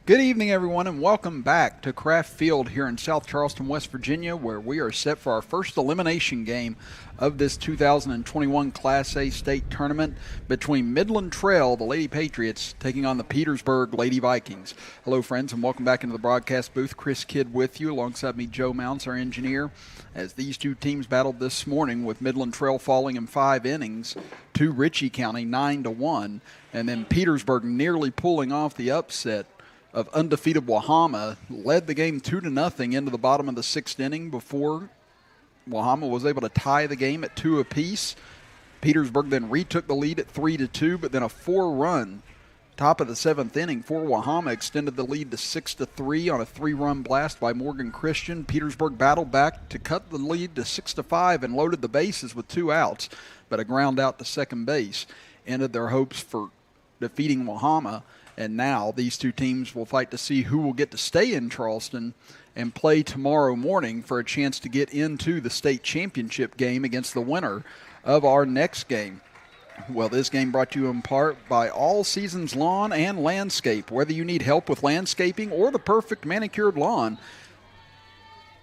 Good evening, everyone, and welcome back to Kraft Field here in South Charleston, West Virginia, where we are set for our first elimination game of this 2021 Class A state tournament between Midland Trail, the Lady Patriots, taking on the Petersburg Lady Vikings. Hello, friends, and welcome back into the broadcast booth. Chris Kidd with you, alongside me, Joe Mounts, our engineer, as these two teams battled this morning with Midland Trail falling in 5 innings to Ritchie County 9-1, and then Petersburg nearly pulling off the upset of undefeated Wahama, led the game 2-0 into the bottom of the 6th inning before Wahama was able to tie the game at 2 apiece. Petersburg then retook the lead at 3-2, but then a 4-run top of the 7th inning for Wahama extended the lead to 6-3 on a 3-run blast by Morgan Christian. Petersburg battled back to cut the lead to 6-5 and loaded the bases with 2 outs, but a ground out to second base ended their hopes for defeating Wahama. And now these two teams will fight to see who will get to stay in Charleston and play tomorrow morning for a chance to get into the state championship game against the winner of our next game. Well, this game brought to you in part by All Seasons Lawn and Landscape. Whether you need help with landscaping or the perfect manicured lawn,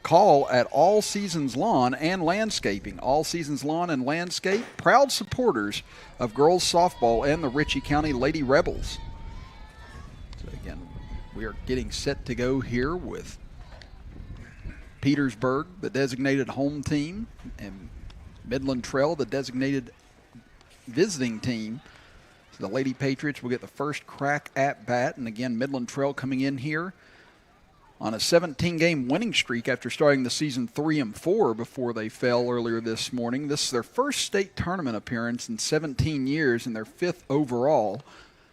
call at All Seasons Lawn and Landscaping. All Seasons Lawn and Landscape, proud supporters of girls softball and the Ritchie County Lady Rebels. Again, we are getting set to go here with Petersburg, the designated home team, and Midland Trail, the designated visiting team. So the Lady Patriots will get the first crack at bat. And again, Midland Trail coming in here on a 17-game winning streak after starting the season 3-4 before they fell earlier this morning. This is their first state tournament appearance in 17 years and their 5th overall,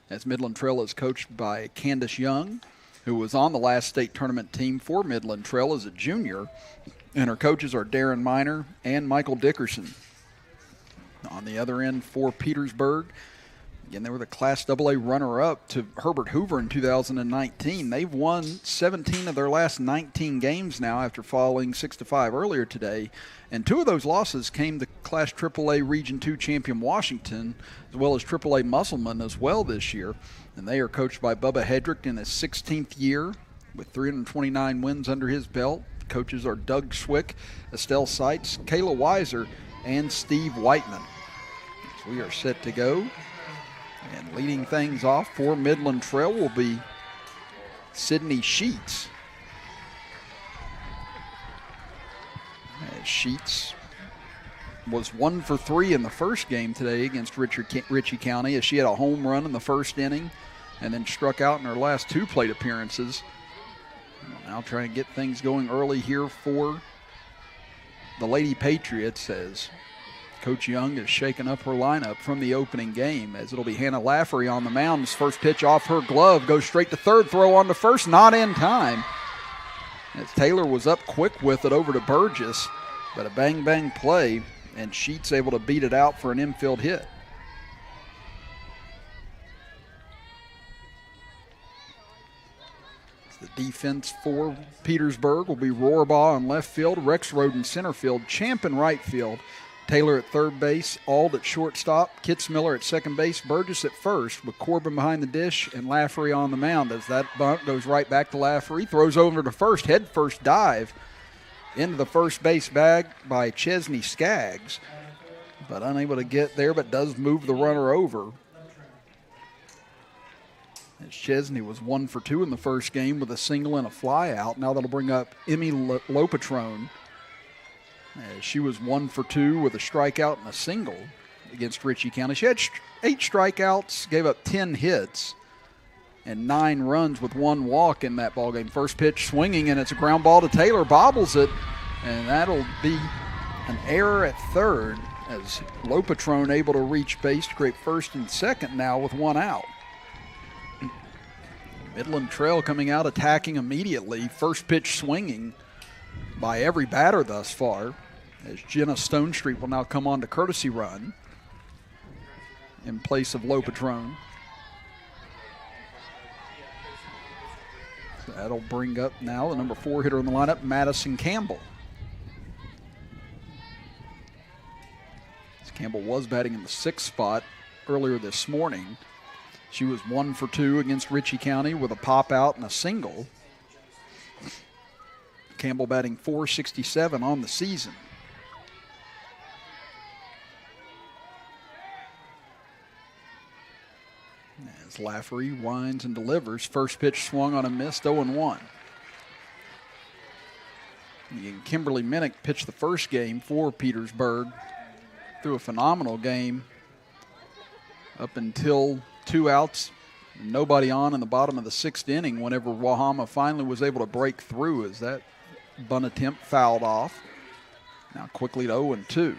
as Midland Trail is coached by Candace Young, who was on the last state tournament team for Midland Trail as a junior, and her coaches are Darren Miner and Michael Dickerson. On the other end for Petersburg, again, they were the Class AA runner-up to Herbert Hoover in 2019. They've won 17 of their last 19 games now after falling 6-5 earlier today. And 2 of those losses came to Class AAA Region 2 champion Washington, as well as AAA Musselman as well this year. And they are coached by Bubba Hedrick in his 16th year with 329 wins under his belt. Coaches are Doug Swick, Estelle Seitz, Kayla Weiser, and Steve Whiteman. So we are set to go. And leading things off for Midland Trail will be Sydney Sheets. Sheets was 1 for 3 in the first game today against Ritchie County, as she had a home run in the first inning and then struck out in her last 2 plate appearances. Now trying to get things going early here for the Lady Patriots, as Coach Young is shaking up her lineup from the opening game, as it'll be Hannah Laffery on the mound. His first pitch off her glove goes straight to third, throw on to first, not in time. As Taylor was up quick with it over to Burgess, but a bang-bang play, and Sheets able to beat it out for an infield hit. The defense for Petersburg will be Rohrbaugh in left field, Rex Road in center field, Champ in right field, Taylor at third base, Ald at shortstop, Kitzmiller at second base, Burgess at first, with Corbin behind the dish and Laffery on the mound. As that bunt goes right back to Laffery, throws over to first, head first dive into the first base bag by Chesney Skaggs, but unable to get there, but does move the runner over. As Chesney was 1 for 2 in the first game with a single and a fly out. Now that'll bring up Emmy Lopatrone, as she was 1 for 2 with a strikeout and a single against Ritchie County. She had 8 strikeouts, gave up 10 hits, and 9 runs with 1 walk in that ballgame. First pitch swinging, and it's a ground ball to Taylor, bobbles it, and that'll be an error at third, as Lopatrone able to reach base to create first and second now with 1 out. Midland Trail coming out attacking immediately. First pitch swinging by every batter thus far, as Jenna Stonestreet will now come on to courtesy run in place of Lopatrone. So that'll bring up now the number 4 hitter in the lineup, Madison Campbell. Campbell was batting in the 6th spot earlier this morning. She was 1 for 2 against Ritchie County with a pop out and a single. Campbell batting .467 on the season. As Lafferty winds and delivers, first pitch swung on a missed, 0-1. Again, Kimberly Minnick pitched the first game for Petersburg. Threw a phenomenal game up until 2 outs, nobody on in the bottom of the 6th inning whenever Wahama finally was able to break through as that bunt attempt fouled off. Now quickly to 0-2.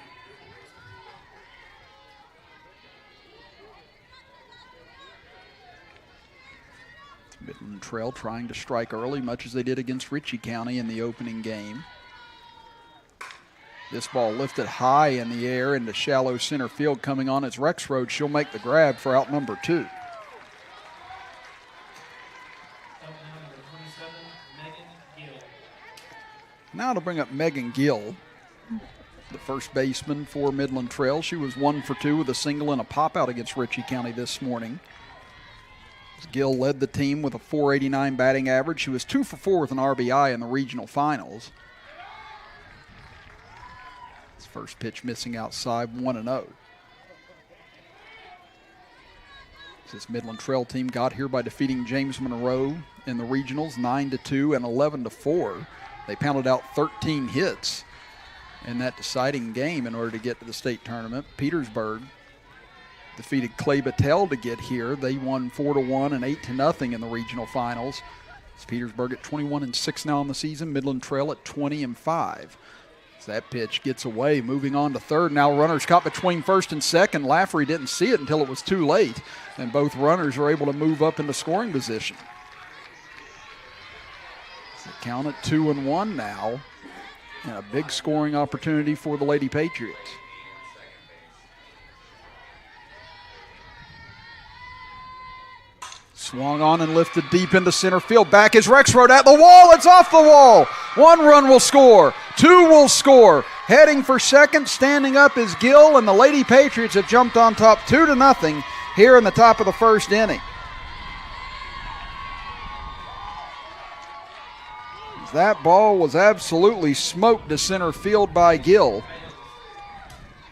Midland Trail trying to strike early, much as they did against Ritchie County in the opening game. This ball lifted high in the air into shallow center field. Coming on, it's Rexroad. She'll make the grab for out number 2. Now to bring up Megan Gill, the first baseman for Midland Trail. She was 1 for 2 with a single and a pop out against Ritchie County this morning. Gill led the team with a .489 batting average. She was 2 for 4 with an RBI in the regional finals. His first pitch missing outside, 1-0. This Midland Trail team got here by defeating James Monroe in the regionals 9-2 and 11-4. They pounded out 13 hits in that deciding game in order to get to the state tournament. Petersburg defeated Clay Battelle to get here. They won 4-1 and 8-0 in the regional finals. It's Petersburg at 21-6 now in the season. Midland Trail at 20-5. As that pitch gets away, moving on to third. Now runners caught between first and second. Lafferty didn't see it until it was too late, and both runners are able to move up into scoring position. So count at 2-1 now, and a big scoring opportunity for the Lady Patriots. Swung on and lifted deep into center field. Back is Rexroad at the wall. It's off the wall. 1 run will score. 2 will score. Heading for second, standing up is Gill, and the Lady Patriots have jumped on top 2-0 here in the top of the first inning. That ball was absolutely smoked to center field by Gill.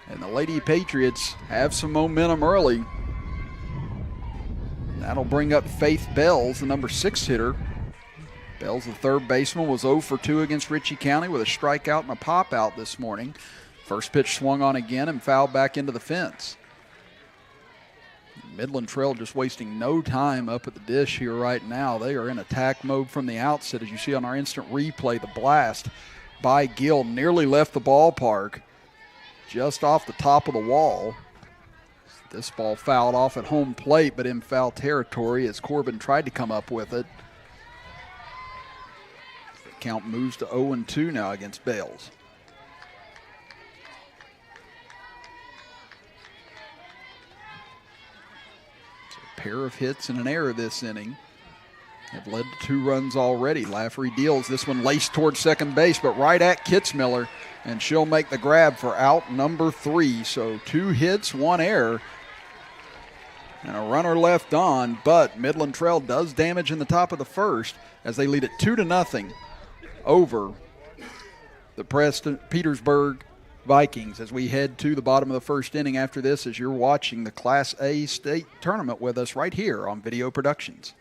And the Lady Patriots have some momentum early. That'll bring up Faith Bells, the number 6 hitter. Bells, the third baseman, was 0 for 2 against Ritchie County with a strikeout and a pop out this morning. First pitch swung on again and fouled back into the fence. Midland Trail just wasting no time up at the dish here right now. They are in attack mode from the outset. As you see on our instant replay, the blast by Gill nearly left the ballpark just off the top of the wall. This ball fouled off at home plate, but in foul territory as Corbin tried to come up with it. The count moves to 0-2 now against Bales. So a pair of hits and an error this inning have led to 2 runs already. Lafferty deals this one laced towards second base, but right at Kitzmiller, and she'll make the grab for out number 3. So 2 hits, 1 error, and a runner left on, but Midland Trail does damage in the top of the first as they lead it 2-0 over the Petersburg Vikings as we head to the bottom of the first inning after this, as you're watching the Class A state tournament with us right here on Video Productions.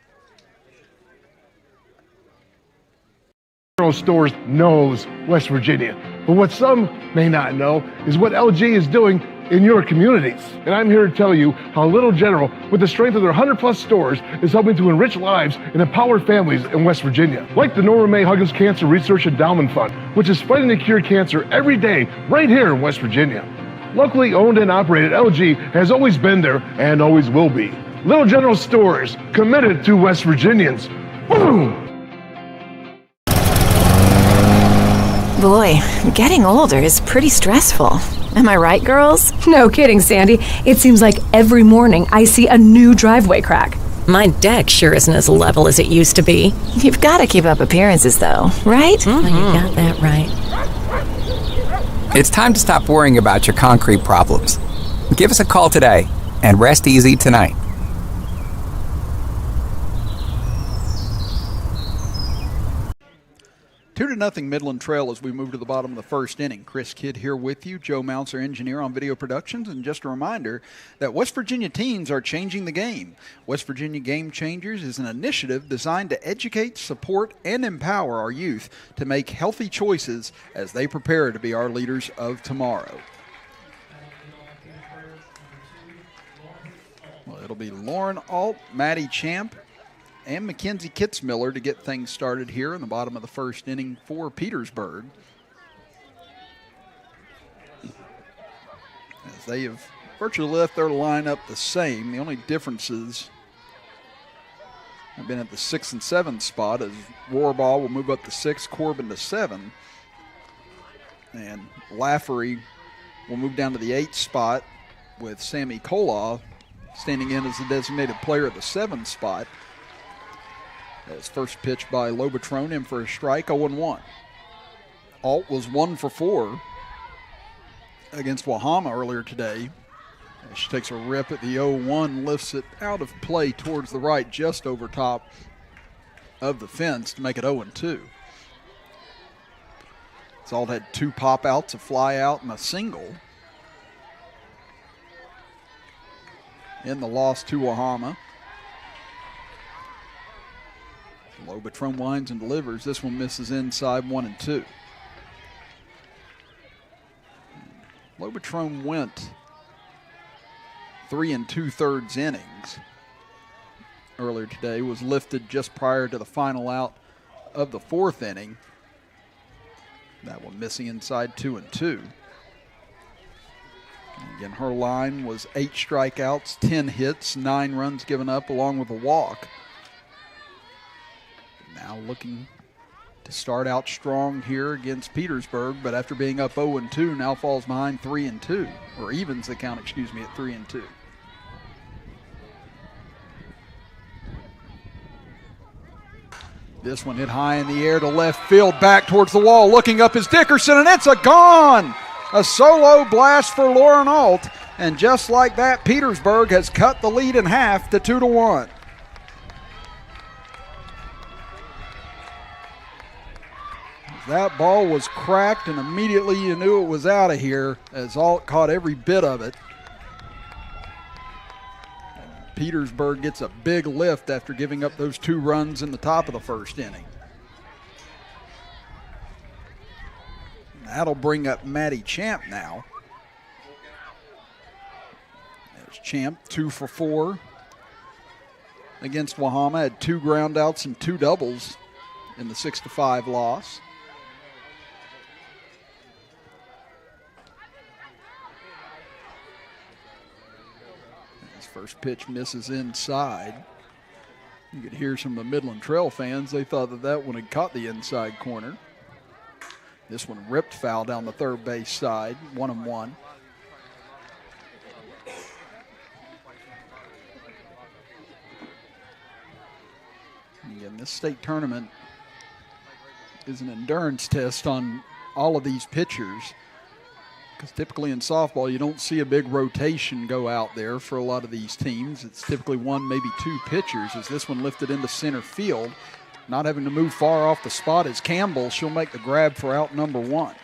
General Stores knows West Virginia, but what some may not know is what LG is doing in your communities. And I'm here to tell you how Little General, with the strength of their 100+ stores, is helping to enrich lives and empower families in West Virginia. Like the Norma May Huggins Cancer Research Endowment Fund, which is fighting to cure cancer every day right here in West Virginia. Locally owned and operated, LG has always been there and always will be. Little General Stores, committed to West Virginians. Boom! Boy, getting older is pretty stressful. Am I right, girls? No kidding, Sandy. It seems like every morning I see a new driveway crack. My deck sure isn't as level as it used to be. You've got to keep up appearances, though, right? Mm-hmm. Well, you got that right. It's time to stop worrying about your concrete problems. Give us a call today and rest easy tonight. 2-0 Midland Trail as we move to the bottom of the first inning. Chris Kidd here with you. Joe Mounts, our engineer on video productions. And just a reminder that West Virginia teens are changing the game. West Virginia Game Changers is an initiative designed to educate, support, and empower our youth to make healthy choices as they prepare to be our leaders of tomorrow. Well, it'll be Lauren Alt, Maddie Champ, and Mackenzie Kitzmiller to get things started here in the bottom of the first inning for Petersburg. As they have virtually left their lineup the same. The only differences have been at the 6 and 7 spot, as Rohrball will move up to 6, Corbin to 7. And Laffery will move down to the 8 spot with Sammy Koloff standing in as the designated player at the 7 spot. As first pitch by Lobatron in for a strike, 0-1. Alt was 1 for 4 against Wahama earlier today. She takes a rip at the 0-1, lifts it out of play towards the right, just over top of the fence to make it 0-2. Alt had 2 pop outs, a fly out, and a single in the loss to Wahama. Lobatron winds and delivers. This one misses inside, 1-2. Lobatron went 3 2/3 innings earlier today, was lifted just prior to the final out of the 4th inning. That one missing inside, 2-2. Again, her line was 8 strikeouts, 10 hits, 9 runs given up, along with a walk. Now looking to start out strong here against Petersburg, but after being up 0-2, now falls behind 3-2, or evens the count, at 3-2. This one hit high in the air to left field, back towards the wall. Looking up is Dickerson, and it's a gone! A solo blast for Lauren Alt, and just like that, Petersburg has cut the lead in half to 2-1. That ball was cracked, and immediately you knew it was out of here, as Alt caught every bit of it. Petersburg gets a big lift after giving up those 2 runs in the top of the first inning. That'll bring up Maddie Champ now. There's Champ, 2 for 4 against Wahama, had 2 groundouts and 2 doubles in the 6-5 loss. First pitch misses inside. You could hear some of the Midland Trail fans. They thought that that one had caught the inside corner. This one ripped foul down the third base side, 1-1. Again, this state tournament is an endurance test on all of these pitchers, because typically in softball you don't see a big rotation go out there for a lot of these teams. It's typically 1, maybe 2 pitchers, as this one lifted into center field. Not having to move far off the spot is Campbell. She'll make the grab for out number 1.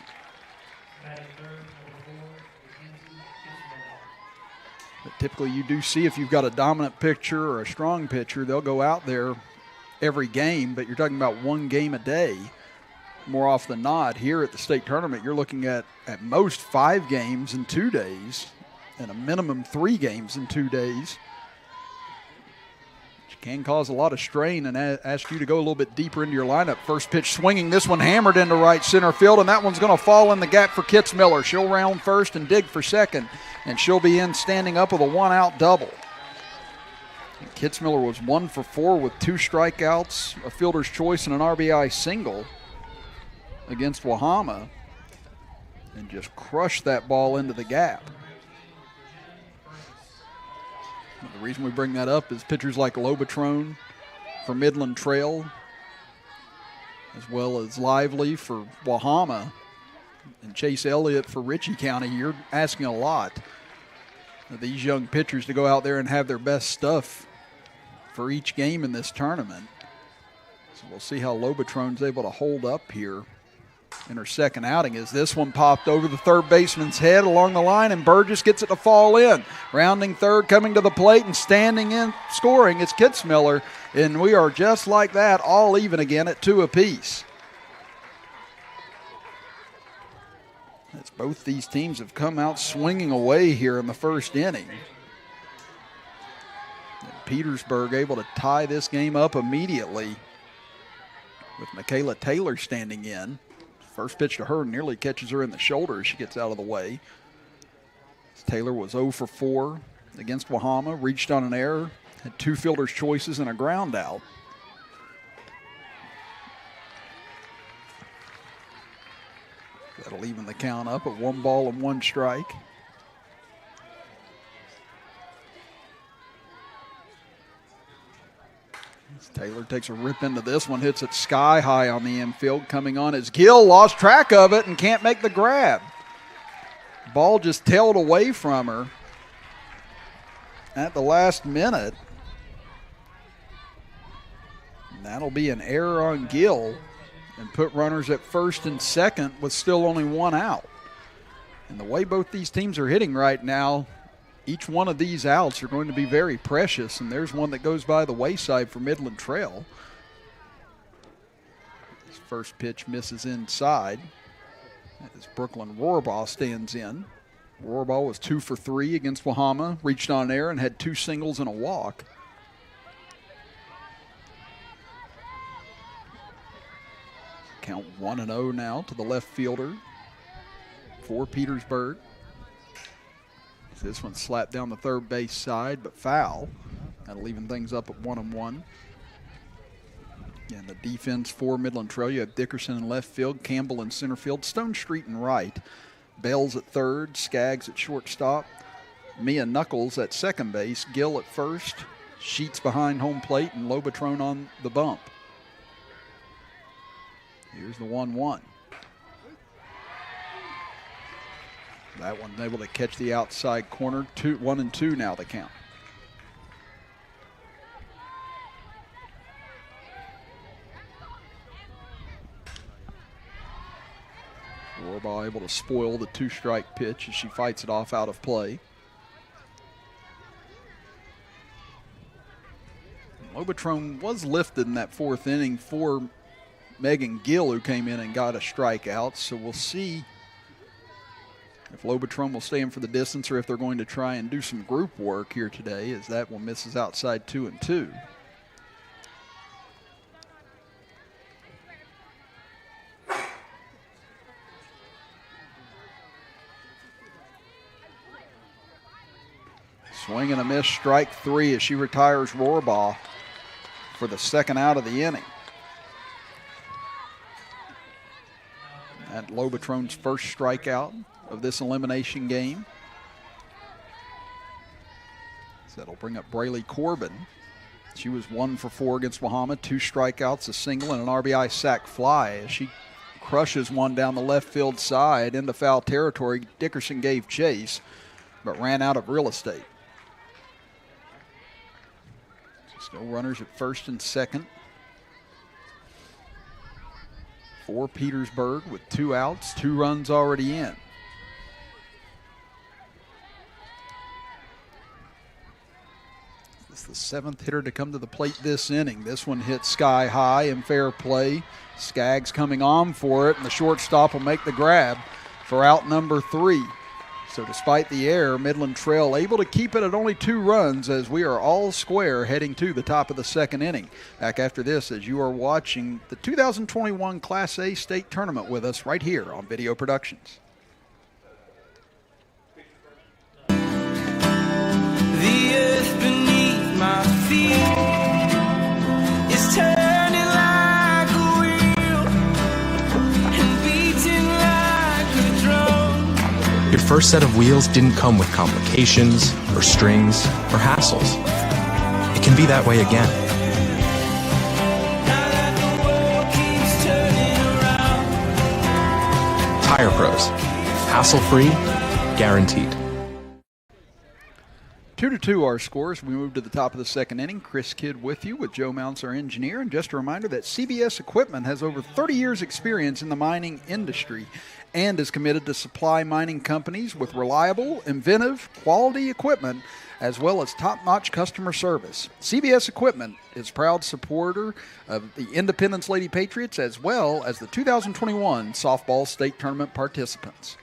But typically you do see, if you've got a dominant pitcher or a strong pitcher, they'll go out there every game, but you're talking about 1 game a day. More often than not, here at the state tournament, you're looking at most 5 games in 2 days and a minimum 3 games in 2 days. Which can cause a lot of strain and ask you to go a little bit deeper into your lineup. First pitch swinging, this one hammered into right center field, and that one's going to fall in the gap for Kitzmiller. She'll round first and dig for second, and she'll be in standing up with a 1-out double. Kitzmiller was 1 for 4 with 2 strikeouts, a fielder's choice, and an RBI single against Wahama, and just crushed that ball into the gap. And the reason we bring that up is pitchers like Lobatron for Midland Trail, as well as Lively for Wahama, and Chase Elliott for Ritchie County. You're asking a lot of these young pitchers to go out there and have their best stuff for each game in this tournament. So we'll see how Lobotron's able to hold up here in her second outing, as this one popped over the third baseman's head along the line, and Burgess gets it to fall in. Rounding third, coming to the plate and standing in, scoring, it's Kitzmiller, and we are just like that, all even again at 2 apiece. As both these teams have come out swinging away here in the first inning. And Petersburg able to tie this game up immediately with Michaela Taylor standing in. First pitch to her nearly catches her in the shoulder as she gets out of the way. Taylor was 0 for 4 against Wahama, reached on an error, had 2 fielder's choices and a ground out. That'll even the count up at 1 ball and 1 strike. Taylor takes a rip into this one, hits it sky high on the infield. Coming on is Gill, lost track of it and can't make the grab. Ball just tailed away from her at the last minute. And that'll be an error on Gill and put runners at first and second with still only 1 out. And the way both these teams are hitting right now, each one of these outs are going to be very precious, and there's one that goes by the wayside for Midland Trail. His first pitch misses inside as Brooklyn Rohrbaugh stands in. Rohrbaugh was 2 for 3 against Wahama, reached on air and had 2 singles and a walk. Count 1-0 now to the left fielder for Petersburg. This one slapped down the third base side, but foul. That'll even things up at 1-1. And the defense for Midland Trail, you have Dickerson in left field, Campbell in center field, Stone Street in right, Bells at third, Skaggs at shortstop, Mia Knuckles at second base, Gill at first, Sheets behind home plate, and Lobotron on the bump. Here's the 1-1. That one's able to catch the outside corner. 1-2 now the count. Rohrbaugh able to spoil the 2-strike pitch as she fights it off out of play. Lobotron was lifted in that 4th inning for Megan Gill, who came in and got a strikeout. So we'll see if Lobotron will stay in for the distance or if they're going to try and do some group work here today, as that one misses outside 2-2. Swing and a miss, strike 3 as she retires Rohrbaugh for the second out of the inning. At Lobotron's first strikeout of this elimination game. So that'll bring up Braylee Corbin. She was 1 for 4 against Wahama, 2 strikeouts, a single, and an RBI sac fly as she crushes one down the left field side into foul territory. Dickerson gave chase, but ran out of real estate. Still runners at first and second for Petersburg with 2 outs, 2 runs already in. This is the 7th hitter to come to the plate this inning. This one hit sky high in fair play. Skaggs coming on for it, and the shortstop will make the grab for out number 3. So despite the error, Midland Trail able to keep it at only 2 runs as we are all square heading to the top of the 2nd inning. Back after this as you are watching the 2021 Class A State Tournament with us right here on Video Productions. The earth beneath my feet is turning like a wheel and beating like a drum. Your first set of wheels didn't come with complications, or strings, or hassles. It can be that way again. Now that the world keeps turning around. Tire Pros. Hassle-free, guaranteed. 2-2 our scores. We move to the top of the second inning. Chris Kidd with you with Joe Mounts, our engineer. And just a reminder that CBS Equipment has over 30 years experience in the mining industry and is committed to supply mining companies with reliable, inventive, quality equipment as well as top-notch customer service. CBS Equipment is proud supporter of the Independence Lady Patriots as well as the 2021 softball state tournament participants.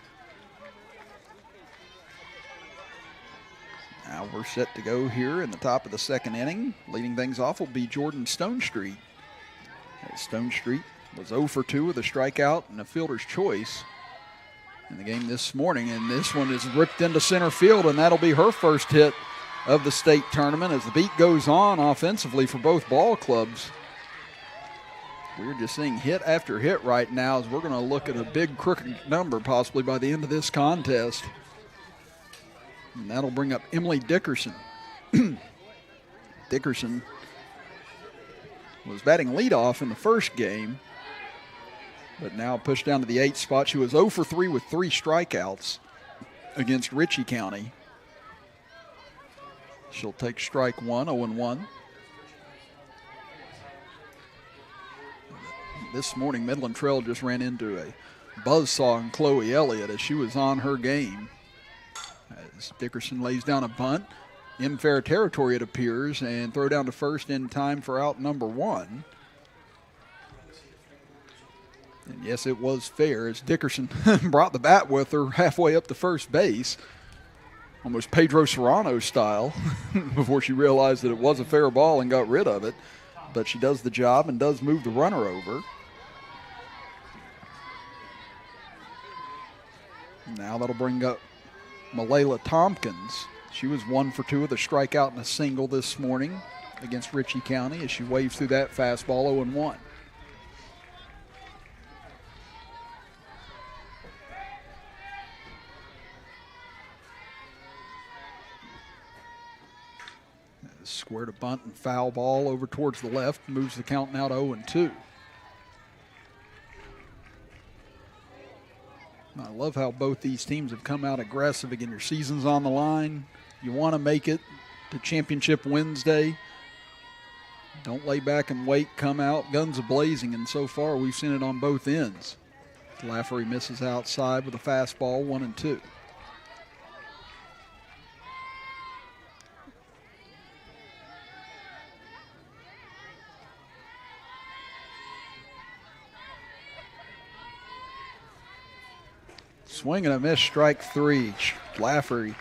Now we're set to go here in the top of the second inning. Leading things off will be Jordan Stonestreet. Stonestreet was 0 for 2 with a strikeout and a fielder's choice in the game this morning. And this one is ripped into center field, and that'll be her first hit of the state tournament as the beat goes on offensively for both ball clubs. We're just seeing hit after hit right now as we're going to look at a big crooked number possibly by the end of this contest. And that'll bring up Emily Dickerson. Dickerson was batting leadoff in the first game, but now pushed down to the 8th spot. She was 0 for 3 with 3 strikeouts against Ritchie County. She'll take strike 1, 0-1. This morning, Midland Trail just ran into a buzzsaw in Chloe Elliott as she was on her game. As Dickerson lays down a bunt, in fair territory it appears, and throw down to first in time for out number 1. And yes, it was fair as Dickerson brought the bat with her halfway up to first base, almost Pedro Serrano style, before she realized that it was a fair ball and got rid of it. But she does the job and does move the runner over. Now that'll bring up Malayla Tompkins. She was 1 for 2 with a strikeout and a single this morning against Ritchie County as she waves through that fastball 0-1. Squared a bunt and foul ball over towards the left, moves the count now to 0-2. I love how both these teams have come out aggressive. Again, your season's on the line. You want to make it to Championship Wednesday. Don't lay back and wait. Come out guns a-blazing, and so far we've seen it on both ends. Lafferty misses outside with a fastball, 1-2. Swing and a miss, strike 3. Lafferty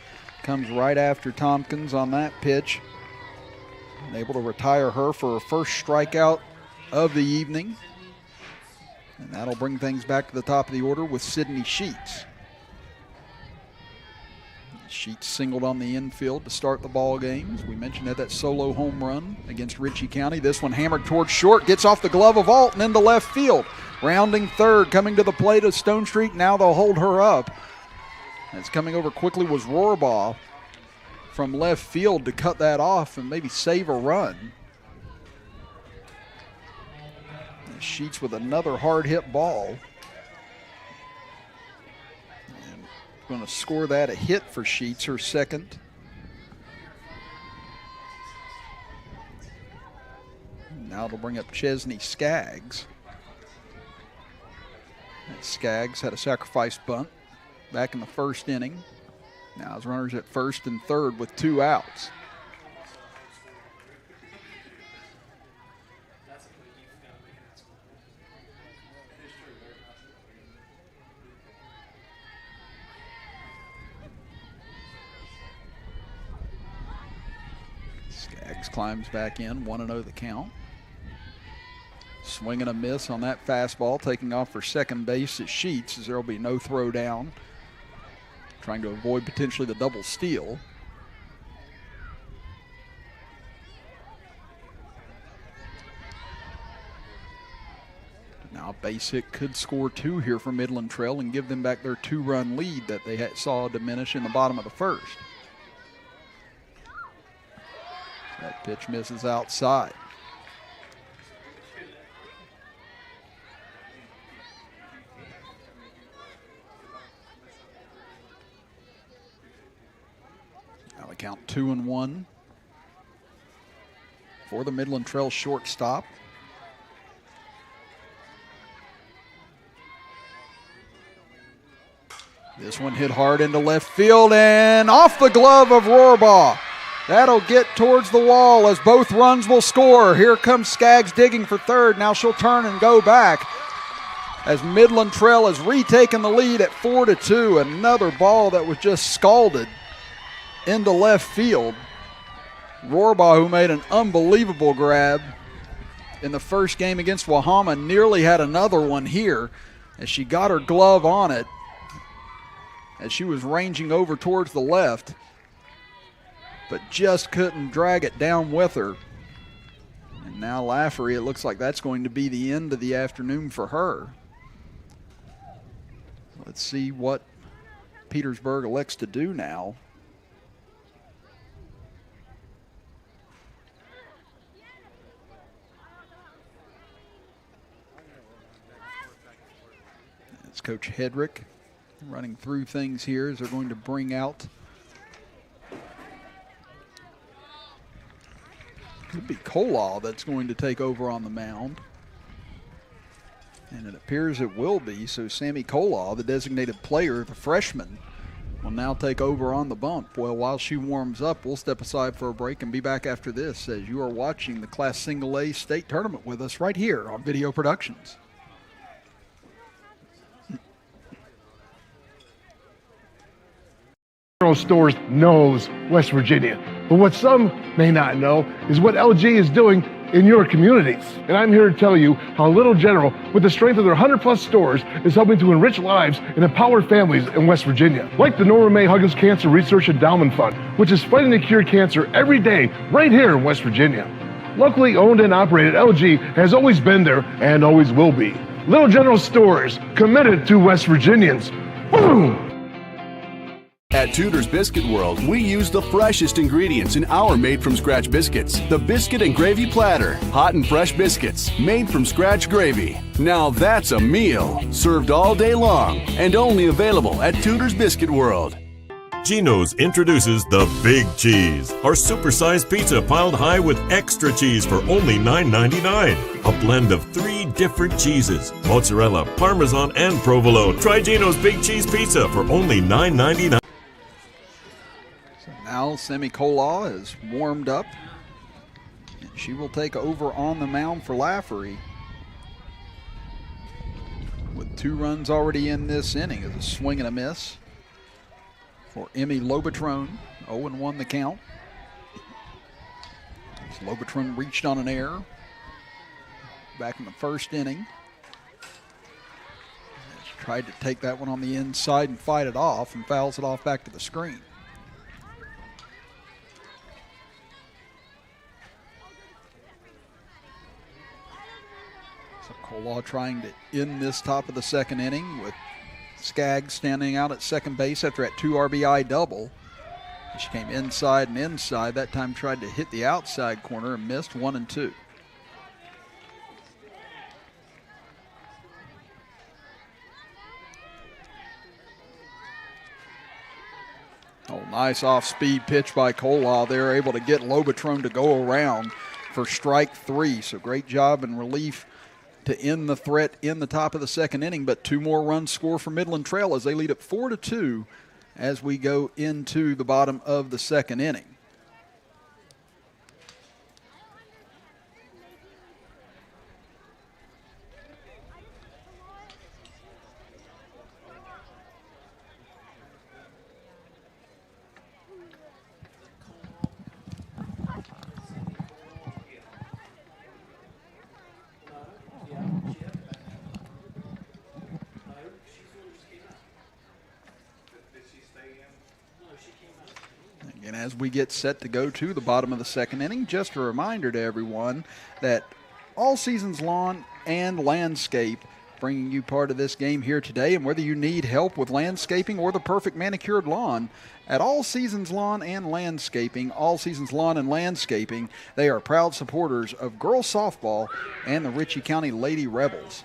comes right after Tompkins on that pitch. And able to retire her for her first strikeout of the evening. And that'll bring things back to the top of the order with Sydney Sheets. Sheets singled on the infield to start the ball game. As we mentioned, had that solo home run against Ritchie County. This one hammered towards short, gets off the glove of Alt and into left field. Rounding third, coming to the plate of Stonestreet. Now they'll hold her up. As coming over quickly was Rohrbaugh from left field to cut that off and maybe save a run. And Sheets with another hard hit ball. And going to score that a hit for Sheets, her second. Now it'll bring up Chesney Skaggs. Skaggs had a sacrifice bunt back in the first inning. Now his runners at first and third with 2 outs. Skaggs climbs back in, 1-0 the count. Swing and a miss on that fastball, taking off for second base at Sheets as there will be no throw down. Trying to avoid potentially the double steal. Now a base hit could score 2 here for Midland Trail and give them back their 2-run lead that they saw diminish in the bottom of the first. That pitch misses outside. Now the count 2-1 for the Midland Trail shortstop. This one hit hard into left field and off the glove of Rohrbaugh. That'll get towards the wall as both runs will score. Here comes Skaggs digging for third. Now she'll turn and go back as Midland Trail has retaken the lead at 4-2. Another ball that was just scalded into left field. Rohrbaugh, who made an unbelievable grab in the first game against Wahama, nearly had another one here as she got her glove on it as she was ranging over towards the left, but just couldn't drag it down with her. And now Lafferty, it looks like that's going to be the end of the afternoon for her. Let's see what Petersburg elects to do now. It's Coach Hedrick running through things here as they're going to bring out, could be Kolaw that's going to take over on the mound. And it appears it will be, so Sammy Kolaw, the designated player, the freshman, will now take over on the bump. Well, while she warms up, we'll step aside for a break and be back after this as you are watching the Class Single A state tournament with us right here on Video Productions. Stores knows West Virginia. But what some may not know is what LG is doing in your communities. And I'm here to tell you how Little General, with the strength of their 100+ stores, is helping to enrich lives and empower families in West Virginia. Like the Norma May Huggins Cancer Research Endowment Fund, which is fighting to cure cancer every day right here in West Virginia. Locally owned and operated, LG has always been there and always will be. Little General stores, committed to West Virginians. Boom! At Tudor's Biscuit World, we use the freshest ingredients in our made-from-scratch biscuits. The Biscuit and Gravy Platter. Hot and fresh biscuits, made from scratch gravy. Now that's a meal. Served all day long and only available at Tudor's Biscuit World. Geno's introduces the Big Cheese, our supersized pizza piled high with extra cheese for only $9.99. A blend of 3 different cheeses, mozzarella, parmesan, and provolone. Try Geno's Big Cheese Pizza for only $9.99. Now Sammy Kolaw is warmed up, and she will take over on the mound for Lafferty. With 2 runs already in this inning, it's a swing and a miss for Emmy Lobatrone. 0-1 the count. As Lobatrone reached on an error back in the first inning. She tried to take that one on the inside and fight it off, and fouls it off back to the screen. Kolaw trying to end this top of the second inning with Skaggs standing out at second base after that 2 RBI double. She came inside and inside. That time tried to hit the outside corner and missed 1-2. Oh, nice off-speed pitch by Kolaw. They're able to get Lobatrone to go around for strike 3. So great job in relief to end the threat in the top of the second inning, but 2 more runs score for Midland Trail as they lead at 4-2 as we go into the bottom of the second inning. And as we get set to go to the bottom of the second inning, just a reminder to everyone that All Seasons Lawn and Landscape bringing you part of this game here today. And whether you need help with landscaping or the perfect manicured lawn, at All Seasons Lawn and Landscaping, All Seasons Lawn and Landscaping, they are proud supporters of girls softball and the Ritchie County Lady Rebels.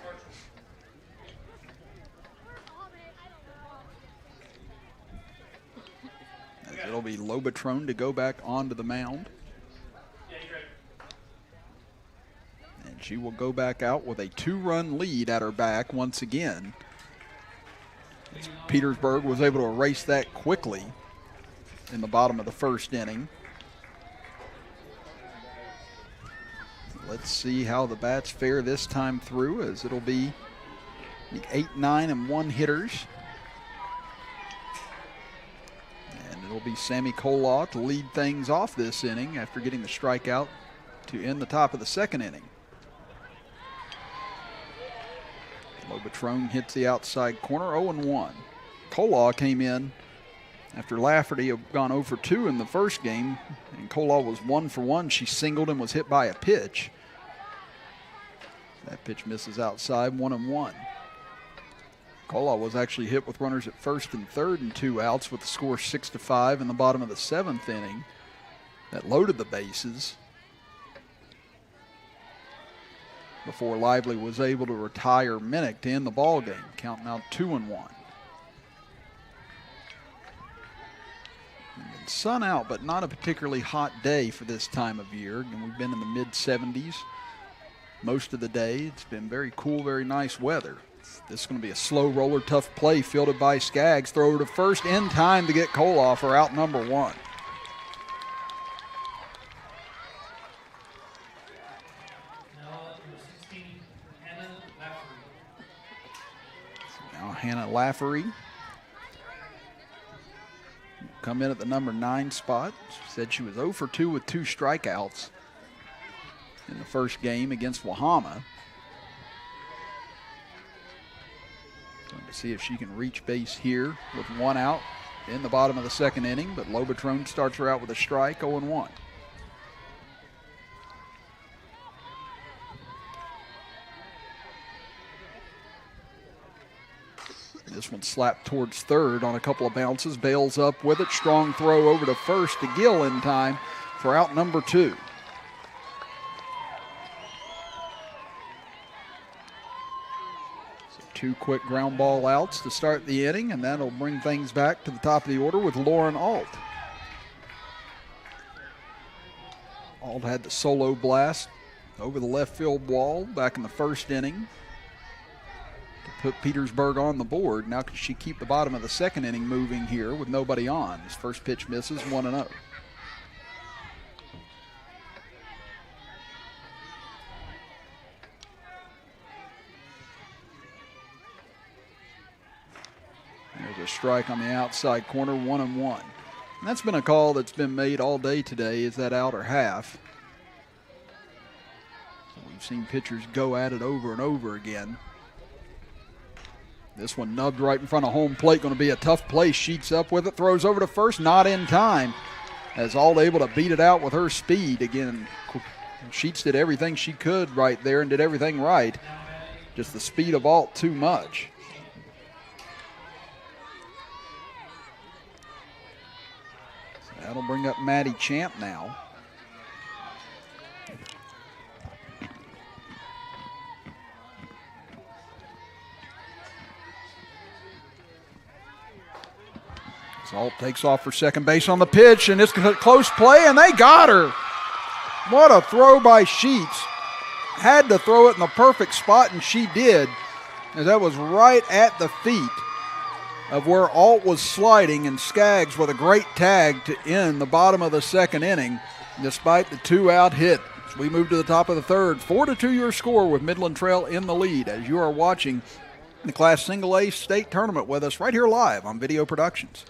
It'll be Lobatron to go back onto the mound. And she will go back out with a 2-run lead at her back once again. Petersburg was able to erase that quickly in the bottom of the first inning. Let's see how the bats fare this time through, as it'll be the 8, 9, and 1 hitters. And it'll be Sammy Kolaw to lead things off this inning after getting the strikeout to end the top of the second inning. Lobatron hits the outside corner, 0-1. Kolaw came in after Lafferty had gone 0 for 2 in the first game, and Kolaw was 1 for 1. She singled and was hit by a pitch. That pitch misses outside, 1-1. Kolaw was actually hit with runners at first and third and 2 outs with the score 6-5 in the bottom of the 7th inning. That loaded the bases before Lively was able to retire Minnick to end the ball game. Count now 2-1. Sun out, but not a particularly hot day for this time of year. And we've been in the mid-70s most of the day. It's been very cool, very nice weather. This is going to be a slow roller, tough play fielded by Skaggs. Throw to first in time to get Kolaw for out number 1. Now Hannah Laffery come in at the number 9 spot. She said she was 0 for 2 with 2 strikeouts in the first game against Wahama. Going to see if she can reach base here with 1 out in the bottom of the second inning, but Lobatron starts her out with a strike, 0-1. This one slapped towards third on a couple of bounces. Bales up with it. Strong throw over to first to Gill in time for out number 2. So 2 quick ground ball outs to start the inning, and that'll bring things back to the top of the order with Lauren Alt. Alt had the solo blast over the left field wall back in the first inning to put Petersburg on the board. Now can she keep the bottom of the second inning moving here with nobody on? His first pitch misses, 1-0. There's a strike on the outside corner, 1-1. And that's been a call that's been made all day today, is that outer half. So we've seen pitchers go at it over and over again. This one nubbed right in front of home plate, going to be a tough play. Sheets up with it, throws over to first, not in time. As Alt able to beat it out with her speed. Again, Sheets did everything she could right there and did everything right. Just the speed of Alt too much. So that'll bring up Maddie Champ now. Alt takes off for second base on the pitch, and it's a close play, and they got her. What a throw by Sheets. Had to throw it in the perfect spot, and she did. And that was right at the feet of where Alt was sliding, and Skaggs with a great tag to end the bottom of the second inning, despite the 2-out hit. So we move to the top of the third. 4-2 your score with Midland Trail in the lead as you are watching the Class Single A state tournament with us right here live on Video Productions.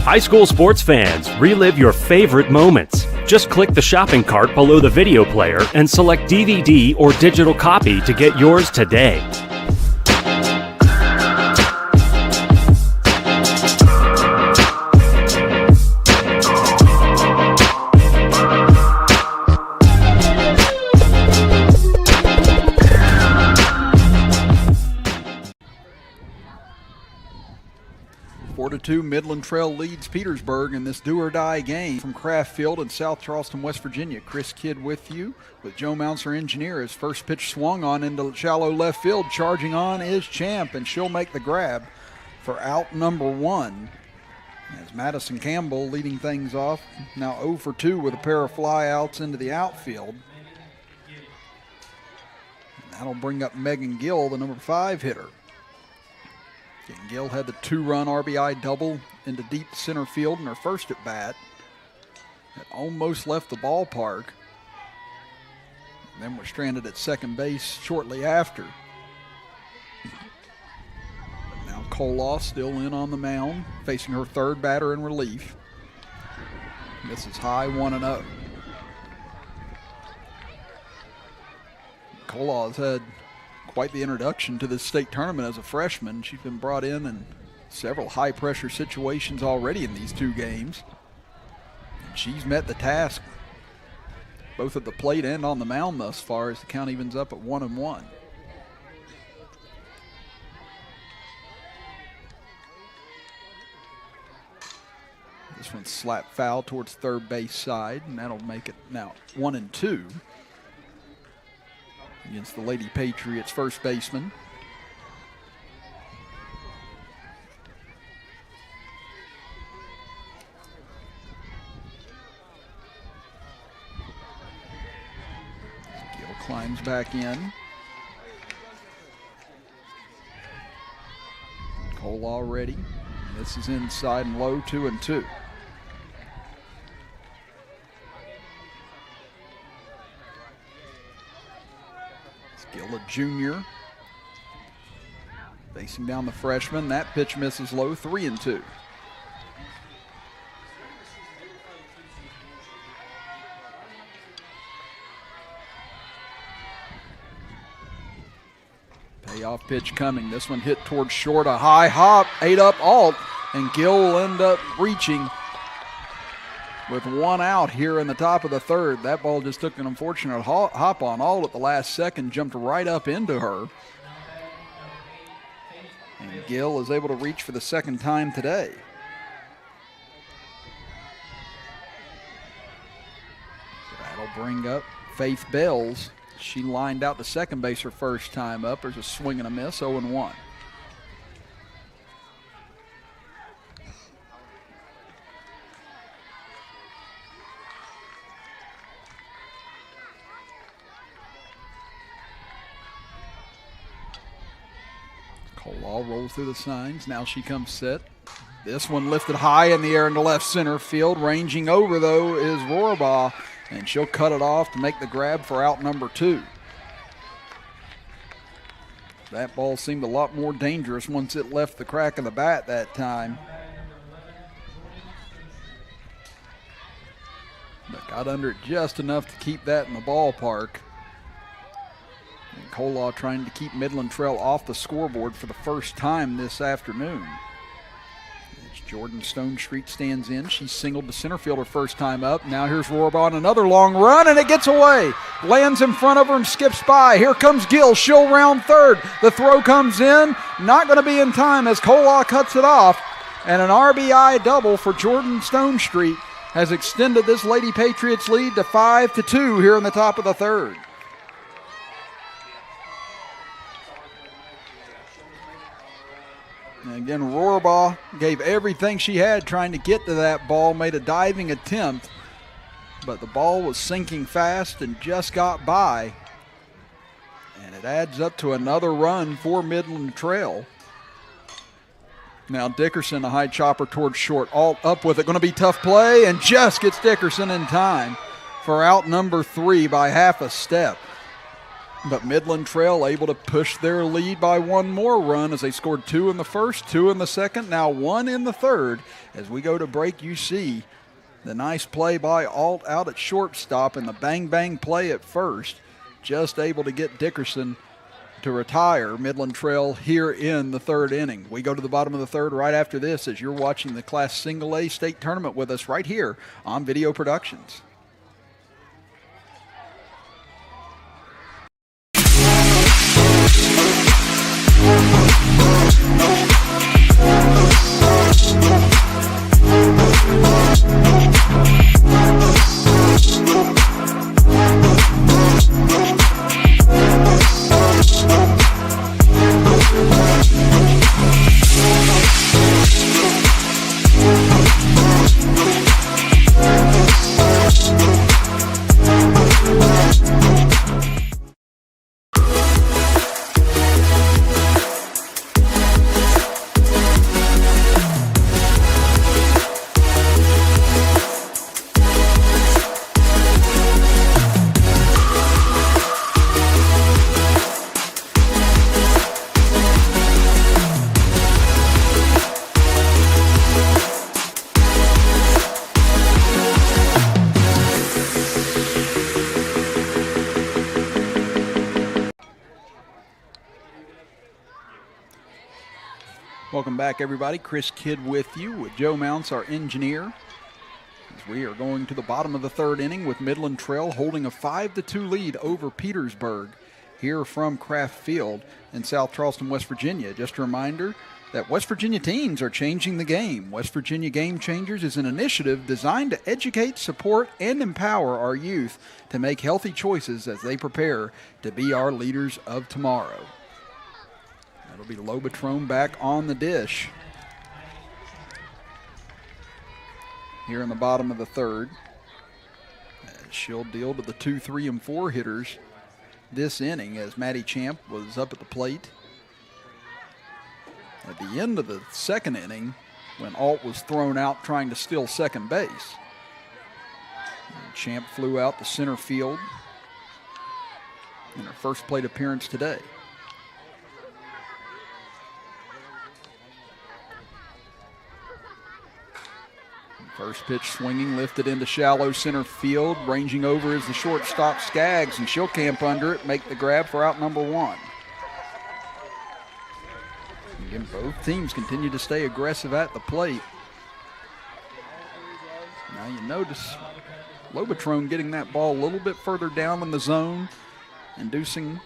High school sports fans, relive your favorite moments. Just click the shopping cart below the video player and select DVD or digital copy to get yours today. 2, Midland Trail leads Petersburg in this do-or-die game from Kraft Field in South Charleston, West Virginia. Chris Kidd with you with Joe Mounts, our engineer. His first pitch swung on into shallow left field. Charging on is Champ, and she'll make the grab for out number 1. As Madison Campbell leading things off, now 0 for 2 with a pair of flyouts into the outfield. And that'll bring up Megan Gill, the number 5 hitter. And Gill had the 2-run RBI double into deep center field in her first at bat. It almost left the ballpark. And then was stranded at second base shortly after. But now Koloff still in on the mound, facing her third batter in relief. This is high 1-0. Koloff's had quite the introduction to this state tournament as a freshman. She's been brought in several high-pressure situations already in these 2 games. And she's met the task both at the plate and on the mound thus far as the count evens up at 1-1. This one's slapped foul towards third base side, and that'll make it now 1-2. Against the Lady Patriots first baseman. Gill climbs back in. Koloff ready. This is inside and low, 2-2. Gill, a junior, facing down the freshman. That pitch misses low, 3-2. Payoff pitch coming. This one hit towards short, a high hop, 8-up alt, and Gill will end up reaching with 1 out here in the top of the 3rd. That ball just took an unfortunate hop on Alt at the last second, jumped right up into her. And Gill is able to reach for the 2nd time today. That'll bring up Faith Bells. She lined out to second base her first time up. There's a swing and a miss, 0-1. Koloff rolls through the signs. Now she comes set. This one lifted high in the air into left center field. Ranging over, though, is Rohrbaugh, and she'll cut it off to make the grab for out number 2. That ball seemed a lot more dangerous once it left the crack of the bat that time. But got under it just enough to keep that in the ballpark. And Koloff trying to keep Midland Trail off the scoreboard for the first time this afternoon. As Jordan Stonestreet stands in, she singled to center field her first time up. Now here's Rohrbaugh on another long run, and it gets away. Lands in front of her and skips by. Here comes Gill. She'll round third. The throw comes in. Not going to be in time as Koloff cuts it off. And an RBI double for Jordan Stonestreet has extended this Lady Patriots lead to 5-2 here in the top of the 3rd. And again, Rohrbaugh gave everything she had trying to get to that ball, made a diving attempt, but the ball was sinking fast and just got by. And it adds up to another run for Midland Trail. Now Dickerson, a high chopper towards short. Alt up with it, going to be tough play, and just gets Dickerson in time for out number 3 by half a step. But Midland Trail able to push their lead by 1 more run as they scored 2 in the first, 2 in the second, now 1 in the 3rd. As we go to break, you see the nice play by Alt out at shortstop and the bang-bang play at first. Just able to get Dickerson to retire Midland Trail here in the 3rd inning. We go to the bottom of the 3rd right after this as you're watching the Class Single A state tournament with us right here on Video Productions. We'll be right back. Welcome back, everybody. Chris Kidd with you, with Joe Mounts, our engineer. As we are going to the bottom of the third inning with Midland Trail holding a 5-2 lead over Petersburg here from Kraft Field in South Charleston, West Virginia. Just a reminder that West Virginia teens are changing the game. West Virginia Game Changers is an initiative designed to educate, support, and empower our youth to make healthy choices as they prepare to be our leaders of tomorrow. That'll be Lobatrone back on the dish here in the bottom of the third. She'll deal to the 2, 3, and 4 hitters this inning as Maddie Champ was up at the plate. At the end of the second inning, when Alt was thrown out trying to steal second base, and Champ flew out to center field in her first plate appearance today. First pitch swinging, lifted into shallow center field. Ranging over is the shortstop Skaggs, and she'll camp under it, make the grab for out number 1. Again, both teams continue to stay aggressive at the plate. Now you notice Lobatrone getting that ball a little bit further down in the zone, inducing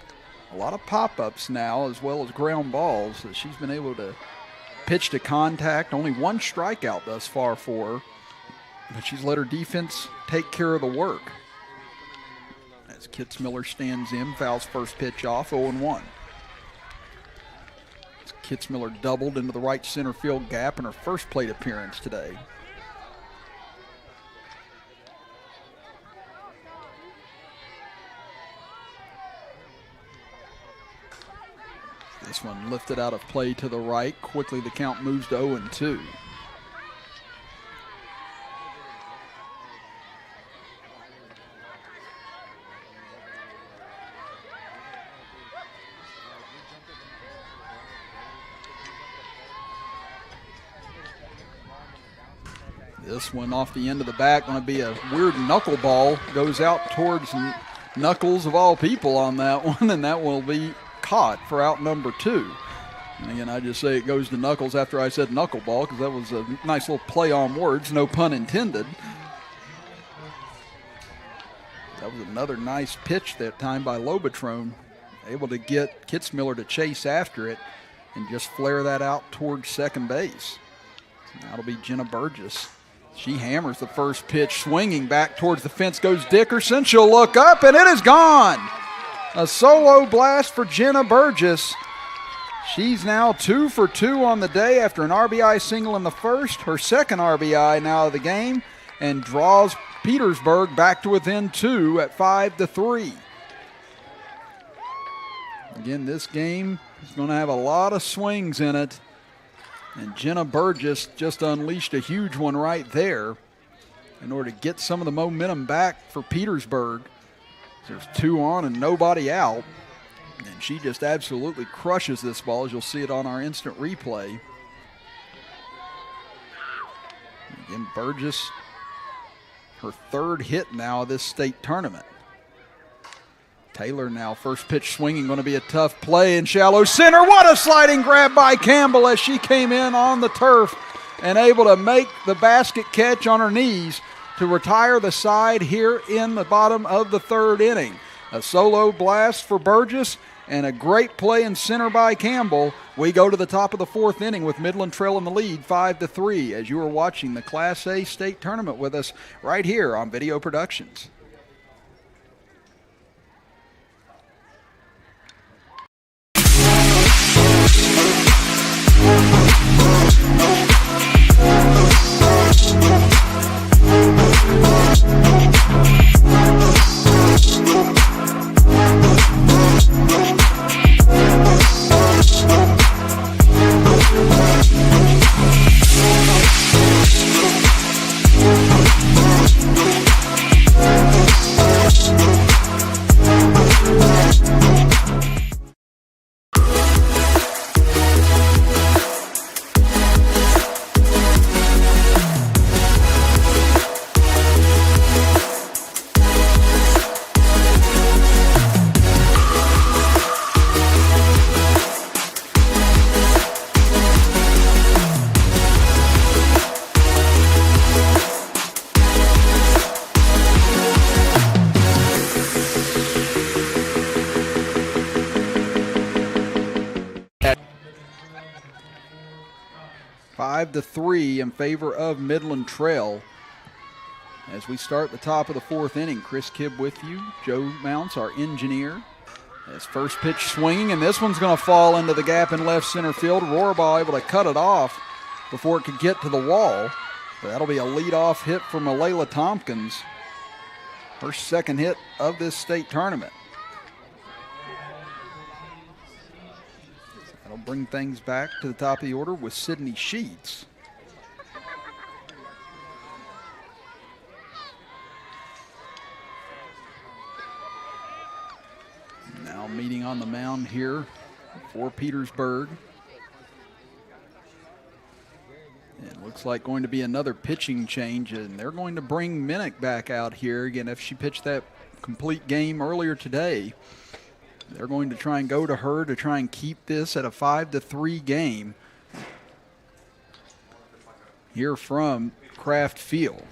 a lot of pop-ups now as well as ground balls as she's been able to pitch to contact. Only 1 strikeout thus far for her, but she's let her defense take care of the work. As Kitzmiller stands in, fouls first pitch off, 0-1. Kitzmiller doubled into the right center field gap in her first plate appearance today. This one lifted out of play to the right. Quickly the count moves to 0-2. This one off the end of the bat, going to be a weird knuckleball. Goes out towards Knuckles of all people on that one, and that will be caught for out number 2. And again, I just say it goes to Knuckles after I said knuckleball because that was a nice little play on words, no pun intended. That was another nice pitch that time by Lobatrone, able to get Kitzmiller to chase after it and just flare that out towards second base. So that'll be Jenna Burgess. She hammers the first pitch, swinging back towards the fence goes Dickerson. She'll look up, and it is gone. A solo blast for Jenna Burgess. She's now 2 for 2 on the day after an RBI single in the first, her second RBI now of the game, and draws Petersburg back to within 2 at 5-3. Again, this game is going to have a lot of swings in it. And Jenna Burgess just unleashed a huge one right there in order to get some of the momentum back for Petersburg. There's 2 on and nobody out. And she just absolutely crushes this ball, as you'll see it on our instant replay. Again, Burgess, her 3rd hit now of this state tournament. Taylor now, first pitch swinging, going to be a tough play in shallow center. What a sliding grab by Campbell as she came in on the turf and able to make the basket catch on her knees to retire the side here in the bottom of the 3rd inning. A solo blast for Burgess, and a great play in center by Campbell. We go to the top of the fourth inning with Midland trailing the lead 5-3 as you are watching the Class A state tournament with us right here on Video Productions. To 3 in favor of Midland Trail. As we start the top of the fourth inning, Chris Kibb with you, Joe Mounts, our engineer. As first pitch swinging, and this one's going to fall into the gap in left center field. Rohrbach able to cut it off before it could get to the wall. But that'll be a leadoff hit for Malayla Tompkins. Her second hit of this state tournament. That'll bring things back to the top of the order with Sydney Sheets. Now meeting on the mound here for Petersburg. It looks like going to be another pitching change, and they're going to bring Minnick back out here. Again, if she pitched that complete game earlier today, they're going to try and go to her to try and keep this at a 5-3 game here from Kraft Field.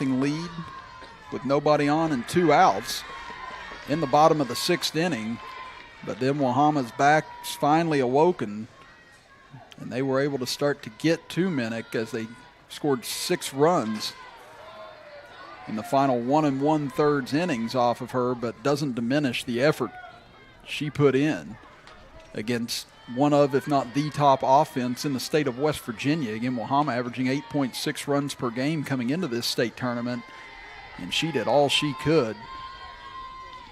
Lead with nobody on and 2 outs in the bottom of the 6th inning, but then Wahama's back's finally awoken, and they were able to start to get to Minnick as they scored 6 runs in the final 1 1/3 innings off of her, but doesn't diminish the effort she put in against one of, if not the top offense in the state of West Virginia. Again, Wahama averaging 8.6 runs per game coming into this state tournament, and she did all she could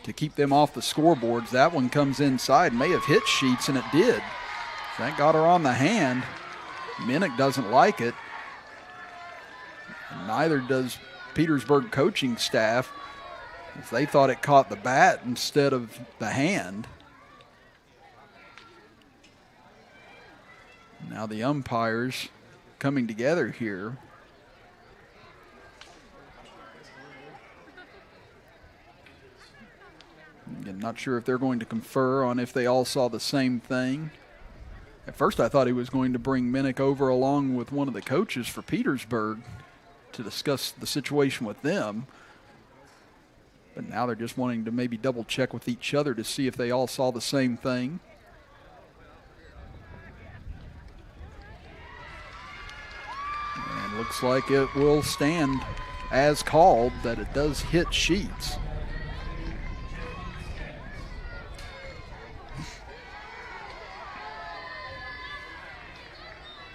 to keep them off the scoreboards. That one comes inside, may have hit Sheets, and it did. That got her on the hand. Minnick doesn't like it. And neither does Petersburg coaching staff, as they thought it caught the bat instead of the hand. Now the umpires coming together here. Again, not sure if they're going to confer on if they all saw the same thing. At first I thought he was going to bring Minnick over along with one of the coaches for Petersburg. to discuss the situation with them. But now they're just wanting to maybe double check with each other to see if they all saw the same thing. And looks like it will stand as called, that it does hit Sheets.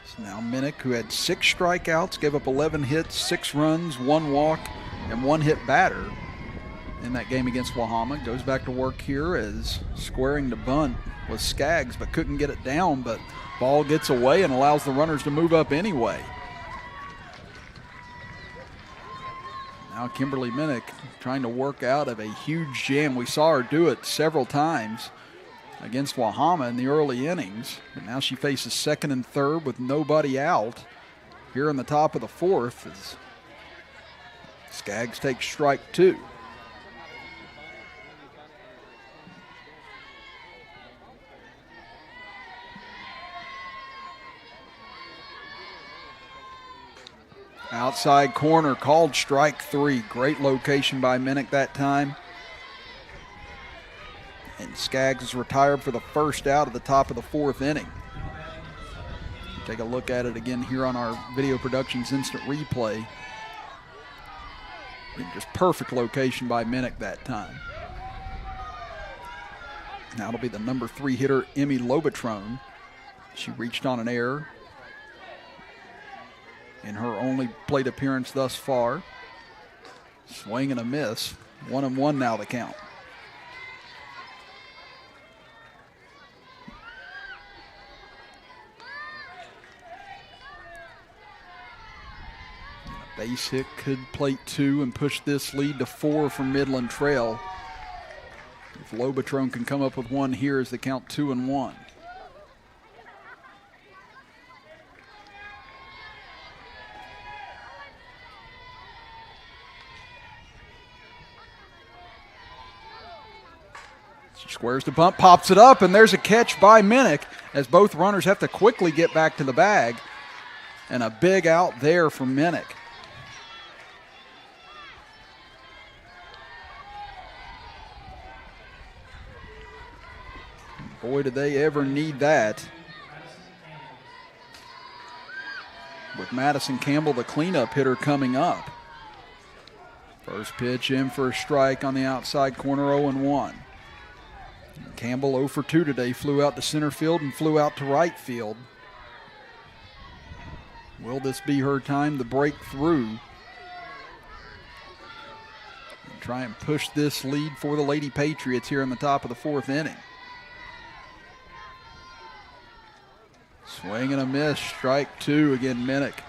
So now Minnick, who had 6 strikeouts, gave up 11 hits, 6 runs, 1 walk, and 1 hit batter in that game against Wahama, goes back to work here as squaring to bunt was Skaggs, but couldn't get it down, but ball gets away and allows the runners to move up anyway. Now Kimberly Minnick trying to work out of a huge jam. We saw her do it several times against Wahama in the early innings, but now she faces second and third with nobody out here in the top of the 4th as Skaggs takes strike 2. Outside corner called strike 3. Great location by Minnick that time. And Skaggs is retired for the first out of the top of the 4th inning. Take a look at it again here on our Video Productions instant replay. Just perfect location by Minnick that time. Now it'll be the number 3 hitter, Emmy Lobatrone. She reached on an error in her only plate appearance thus far. Swing and a miss. 1-1 now the count. A base hit could plate 2 and push this lead to 4 for Midland Trail. If Lobatrone can come up with 1 here as the count 2-1. Squares the bunt, pops it up, and there's a catch by Minnick as both runners have to quickly get back to the bag. And a big out there for Minnick. Boy, did they ever need that. With Madison Campbell, the cleanup hitter, coming up. First pitch in for a strike on the outside corner, 0-1. Campbell 0 for 2 today, flew out to center field and flew out to right field. Will this be her time to break through and try and push this lead for the Lady Patriots here in the top of the 4th inning? Swing and a miss, strike 2 again, Minnick.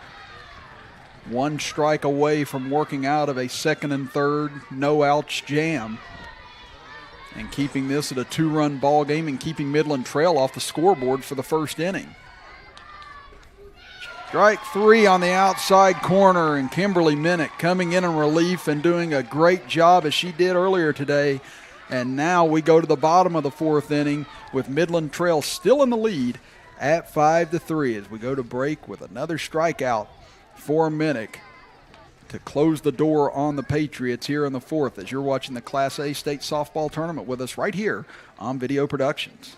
1 strike away from working out of a second and third no-outs jam and keeping this at a 2-run ball game and keeping Midland Trail off the scoreboard for the first inning. Strike 3 on the outside corner, and Kimberly Minnick coming in relief and doing a great job as she did earlier today. And now we go to the bottom of the 4th inning with Midland Trail still in the lead at 5-3 as we go to break with another strikeout for Minnick to close the door on the Patriots here in the 4th as you're watching the Class A State Softball Tournament with us right here on Video Productions.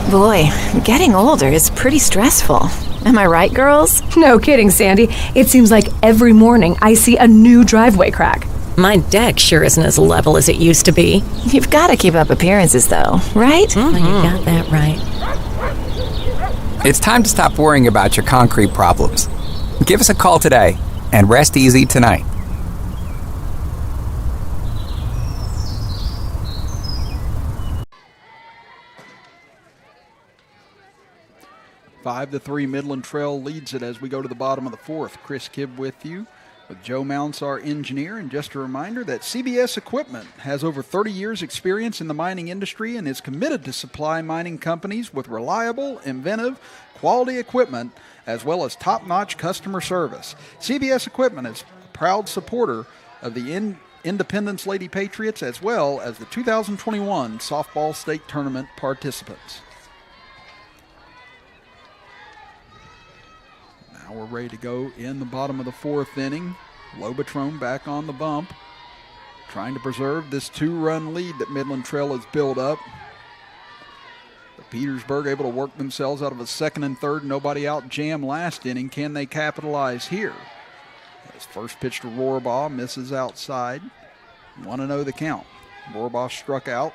Boy, getting older is pretty stressful. Am I right, girls? No kidding, Sandy. It seems like every morning I see a new driveway crack. My deck sure isn't as level as it used to be. You've got to keep up appearances, though, right? Mm-hmm. You got that right. It's time to stop worrying about your concrete problems. Give us a call today and rest easy tonight. Five to 3, Midland Trail leads it as we go to the bottom of the 4th. Chris Kibb with you, with Joe Mounts, our engineer. And just a reminder that CBS Equipment has over 30 years experience in the mining industry and is committed to supply mining companies with reliable, inventive, quality equipment as well as top-notch customer service. CBS Equipment is a proud supporter of the Independence Lady Patriots as well as the 2021 Softball State Tournament participants. Now we're ready to go in the bottom of the fourth inning. Lobatron back on the bump, trying to preserve this 2-run lead that Midland Trail has built up. But Petersburg able to work themselves out of a second and third, nobody out jam last inning. Can they capitalize here? His first pitch to Rohrbaugh misses outside. 1-0 the count. Rohrbaugh struck out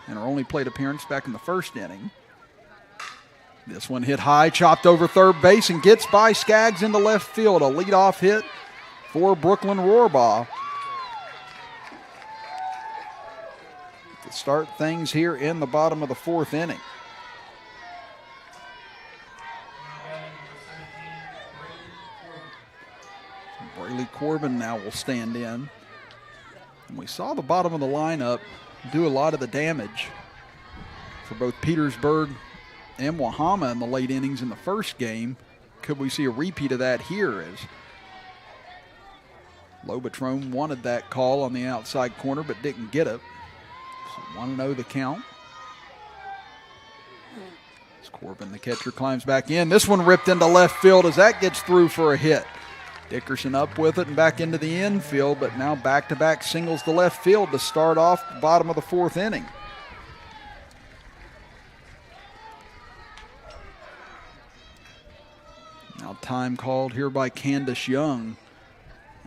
in her only plate appearance back in the first inning. This one hit high, chopped over third base, and gets by Skaggs into left field. A leadoff hit for Brooklyn Rohrbaugh to start things here in the bottom of the fourth inning. Braley Corbin now will stand in. And we saw the bottom of the lineup do a lot of the damage for both Petersburg and Wahama in the late innings in the first game. Could we see a repeat of that here as Lobatron wanted that call on the outside corner but didn't get it. So 1-0 the count. As Corbin, the catcher, climbs back in. This one ripped into left field as that gets through for a hit. Dickerson up with it and back into the infield, but now back-to-back singles to left field to start off the bottom of the fourth inning. Now time called here by Candace Young.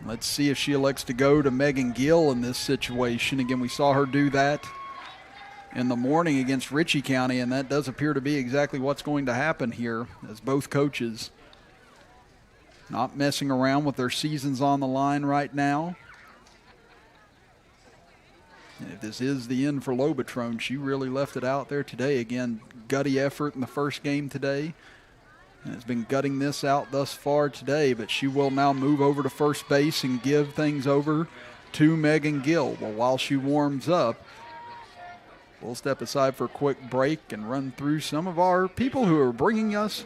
Let's see if she elects to go to Megan Gill in this situation. Again, we saw her do that in the morning against Ritchie County, and that does appear to be exactly what's going to happen here, as both coaches not messing around with their seasons on the line right now. And if this is the end for Lobatron, she really left it out there today. Again, gutty effort in the first game today, and has been gutting this out thus far today, but she will now move over to first base and give things over to Megan Gill. Well, while she warms up, we'll step aside for a quick break and run through some of our people who are bringing us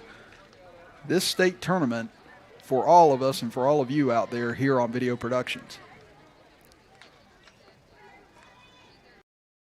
this state tournament for all of us and for all of you out there here on Video Productions.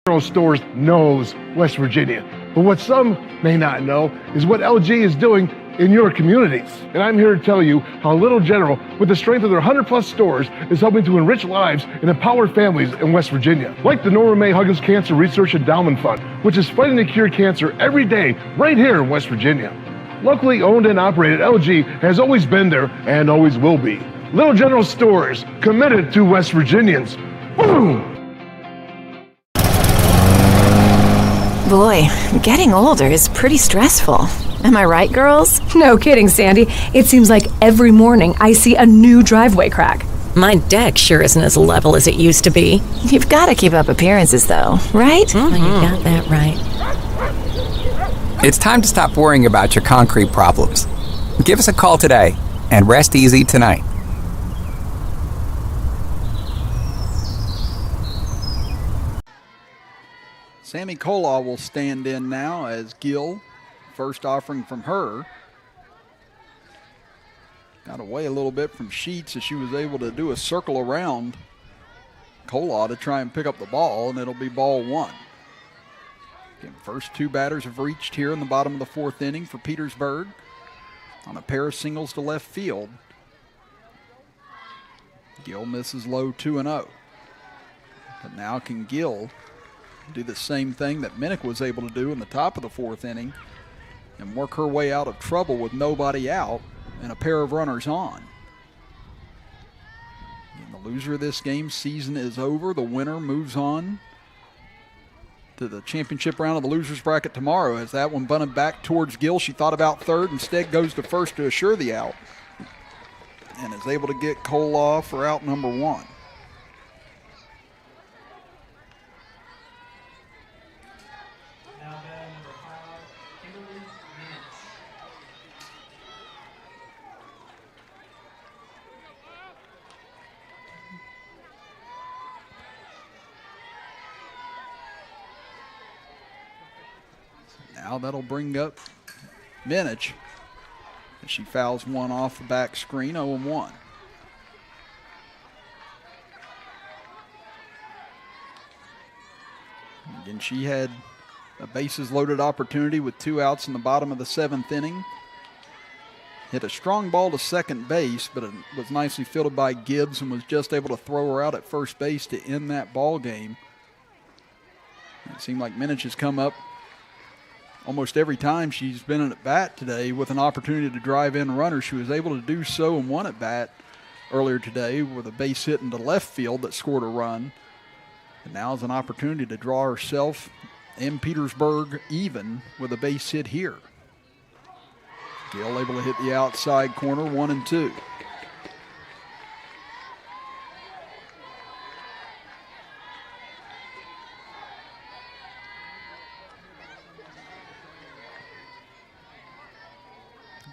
General Stores knows West Virginia, but what some may not know is what LG is doing in your communities. And I'm here to tell you how Little General, with the strength of their 100+ stores, is helping to enrich lives and empower families in West Virginia. Like the Norma May Huggins Cancer Research Endowment Fund, which is fighting to cure cancer every day right here in West Virginia. Locally owned and operated, LG has always been there and always will be. Little General Stores, committed to West Virginians. Boom! Boy, getting older is pretty stressful. Am I right, girls? No kidding, Sandy. It seems like every morning I see a new driveway crack. My deck sure isn't as level as it used to be. You've got to keep up appearances, though, right? Mm-hmm. You got that right. It's time to stop worrying about your concrete problems. Give us a call today and rest easy tonight. Sammy Kolaw will stand in now as Gill, first offering from her, got away a little bit from Sheets as she was able to do a circle around Kolaw to try and pick up the ball, and it'll be ball one. Again, first two batters have reached here in the bottom of the fourth inning for Petersburg on a pair of singles to left field. Gill misses low 2-0. But now can Gill do the same thing that Minnick was able to do in the top of the fourth inning and work her way out of trouble with nobody out and a pair of runners on. And the loser of this game, season is over. The winner moves on to the championship round of the losers bracket tomorrow. As that one bunted back towards Gill, she thought about third, instead goes to first to assure the out and is able to get Kolaw for out number one. Now that'll bring up Minich. She fouls one off the back screen, 0-1. Again, she had a bases loaded opportunity with 2 outs in the bottom of the seventh inning. hit a strong ball to second base, but it was nicely fielded by Gibbs and was just able to throw her out at first base to end that ball game. It seemed like Minich has come up almost every time she's been at bat today with an opportunity to drive in runners. She was able to do so in one at bat earlier today with a base hit into left field that scored a run. And now is an opportunity to draw herself and Petersburg even with a base hit here. Gill able to hit the outside corner, 1-2.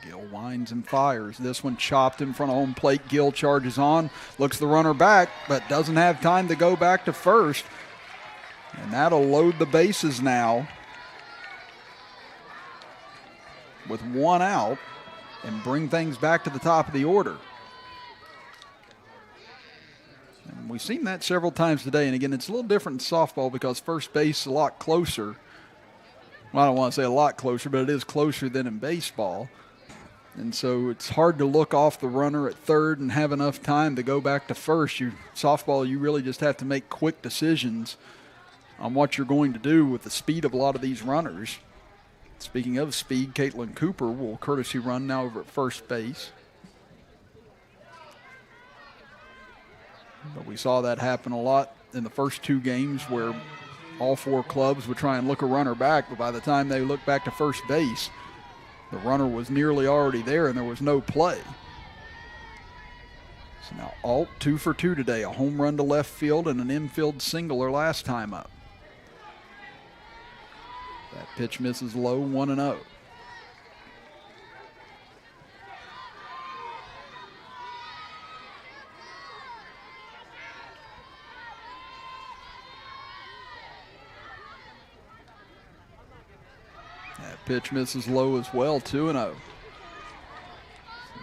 Gill winds and fires. This one chopped in front of home plate. Gill charges on, looks the runner back, but doesn't have time to go back to first. And that'll load the bases now with one out and bring things back to the top of the order. And we've seen that several times today. And again, it's a little different in softball because first base is a lot closer. Well, I don't want to say a lot closer, but it is closer than in baseball. And so it's hard to look off the runner at third and have enough time to go back to first. Softball, you really just have to make quick decisions on what you're going to do with the speed of a lot of these runners. Speaking of speed, Caitlin Cooper will courtesy run now over at first base. But we saw that happen a lot in the first two games where all four clubs would try and look a runner back, but by the time they looked back to first base, the runner was nearly already there and there was no play. So now Alt 2 for 2 today, a home run to left field and an infield single her last time up. That pitch misses low, 1-0. That pitch misses low as well, 2-0. So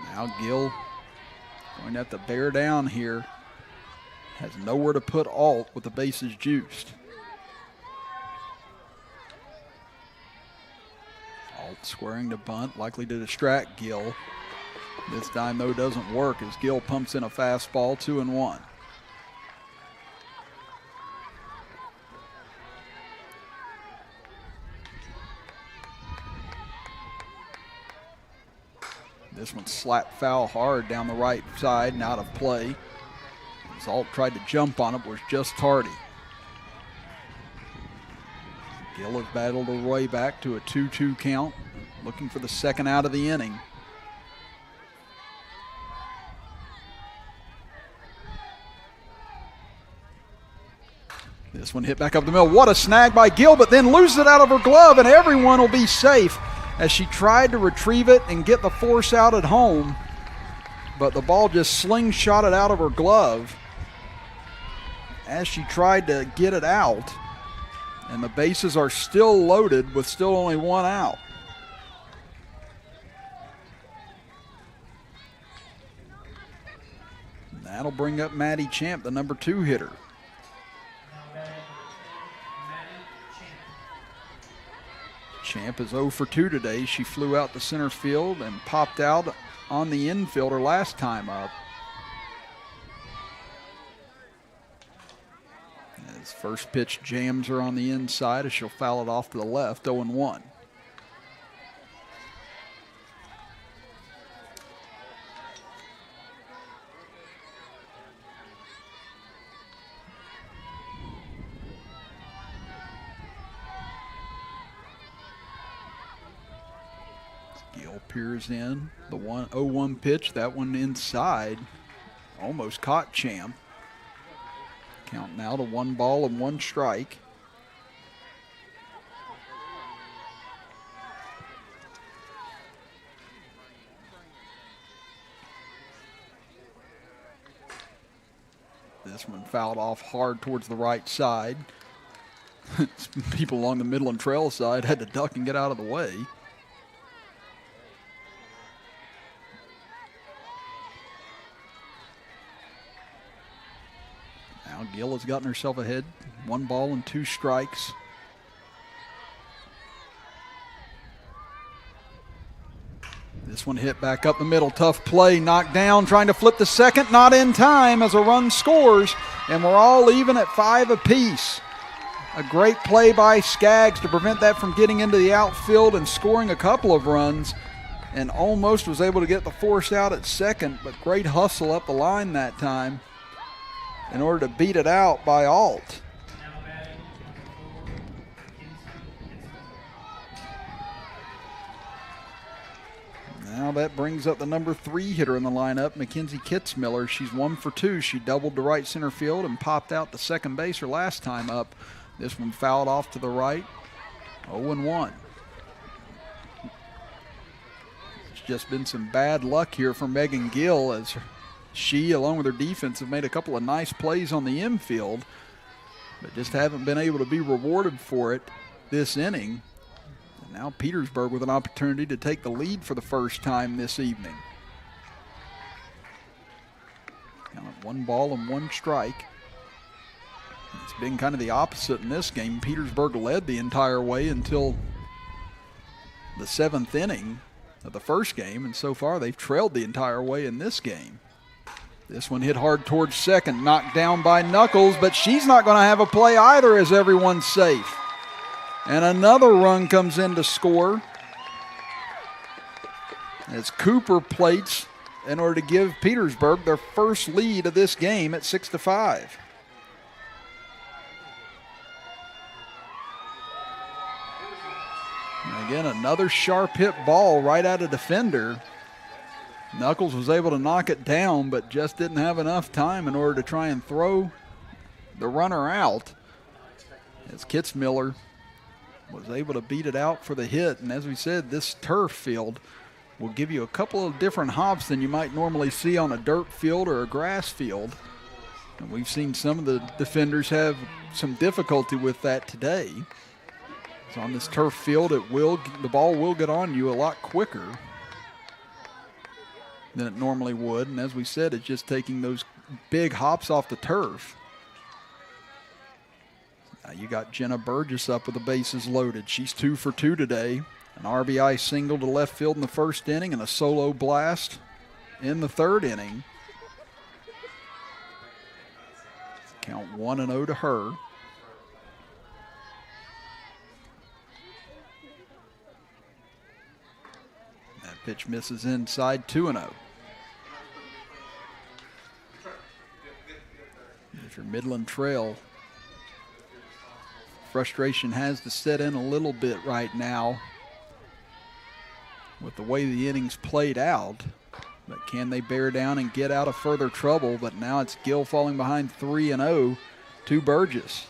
now Gill going to have to bear down here. Has nowhere to put Alt with the bases juiced. Alt squaring to bunt, likely to distract Gill. This time, though, doesn't work as Gill pumps in a fastball, 2-1. This one slapped foul hard down the right side and out of play. As Alt tried to jump on it, but was just tardy. Gill has battled her way back to a 2-2 count, looking for the second out of the inning. This one hit back up the middle. What a snag by Gill, but then loses it out of her glove, and everyone will be safe as she tried to retrieve it and get the force out at home, but the ball just slingshotted out of her glove as she tried to get it out. And the bases are still loaded with still only one out. And that'll bring up Maddie Champ, the number 2 hitter. Champ is 0 for 2 today. She flew out to center field and popped out on the infielder last time up. His first pitch jams her on the inside as she'll foul it off to the left, 0-1. Gill peers in the 0-1 pitch, that one inside, almost caught Champ. Count now to 1 ball and 1 strike. This one fouled off hard towards the right side. People along the Midland Trail side had to duck and get out of the way. Now Gill has gotten herself ahead. 1 ball and 2 strikes. This one hit back up the middle. Tough play, knocked down, trying to flip the second. Not in time as a run scores, and we're all even at 5 apiece. A great play by Skaggs to prevent that from getting into the outfield and scoring a couple of runs, and almost was able to get the force out at second, but great hustle up the line that time in order to beat it out by Alt. Now that brings up the number 3 hitter in the lineup, Mackenzie Kitzmiller. She's 1 for 2. She doubled to right center field and popped out to second base her last time up. This one fouled off to the right, 0-1. It's just been some bad luck here for Megan Gill, as she, along with her defense, have made a couple of nice plays on the infield, but just haven't been able to be rewarded for it this inning. Now Petersburg with an opportunity to take the lead for the first time this evening. Count of 1 ball and 1 strike. It's been kind of the opposite in this game. Petersburg led the entire way until the 7th inning of the first game, and so far they've trailed the entire way in this game. This one hit hard towards second, knocked down by Knuckles, but she's not going to have a play either as everyone's safe. And another run comes in to score as Cooper plates in order to give Petersburg their first lead of this game at 6-5. And again, another sharp hit ball right at a defender. Knuckles was able to knock it down, but just didn't have enough time in order to try and throw the runner out, as Kitzmiller was able to beat it out for the hit. And as we said, this turf field will give you a couple of different hops than you might normally see on a dirt field or a grass field. And we've seen some of the defenders have some difficulty with that today. So on this turf field, the ball will get on you a lot quicker than it normally would. And as we said, it's just taking those big hops off the turf. Now you got Jenna Burgess up with the bases loaded. She's 2 for 2 today. An RBI single to left field in the first inning and a solo blast in the third inning. Count 1-0 to her. That pitch misses inside, 2-0. If you're Midland Trail, frustration has to set in a little bit right now with the way the innings played out. But can they bear down and get out of further trouble? But now it's Gill falling behind 3-0 to Burgess.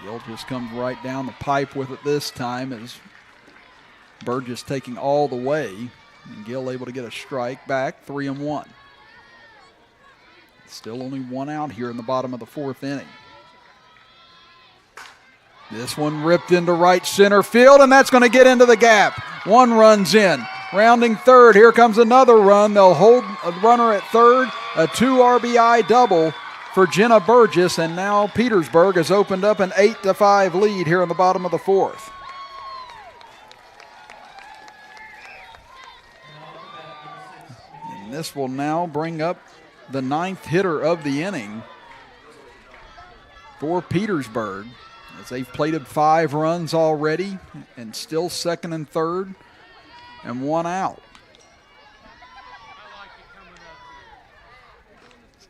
Gill just comes right down the pipe with it this time, as Burgess taking all the way, and Gill able to get a strike back, 3-1. Still only 1 out here in the bottom of the 4th inning. This one ripped into right center field, and that's going to get into the gap. 1 run's in. Rounding third, here comes another run. They'll hold a runner at third, a 2 RBI double for Jenna Burgess, and now Petersburg has opened up an 8-5 lead here in the bottom of the 4th. And this will now bring up the 9th hitter of the inning for Petersburg, as they've plated 5 runs already and still second and third and 1 out.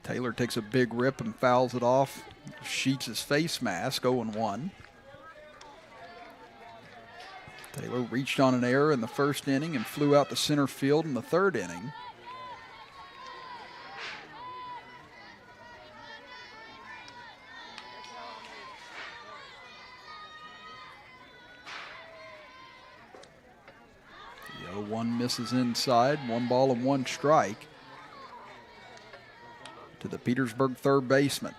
Taylor takes a big rip and fouls it off, sheets his face mask, 0-1. Taylor reached on an error in the first inning and flew out to center field in the third inning. The 0-1 misses inside, 1 ball and 1 strike to the Petersburg third baseman.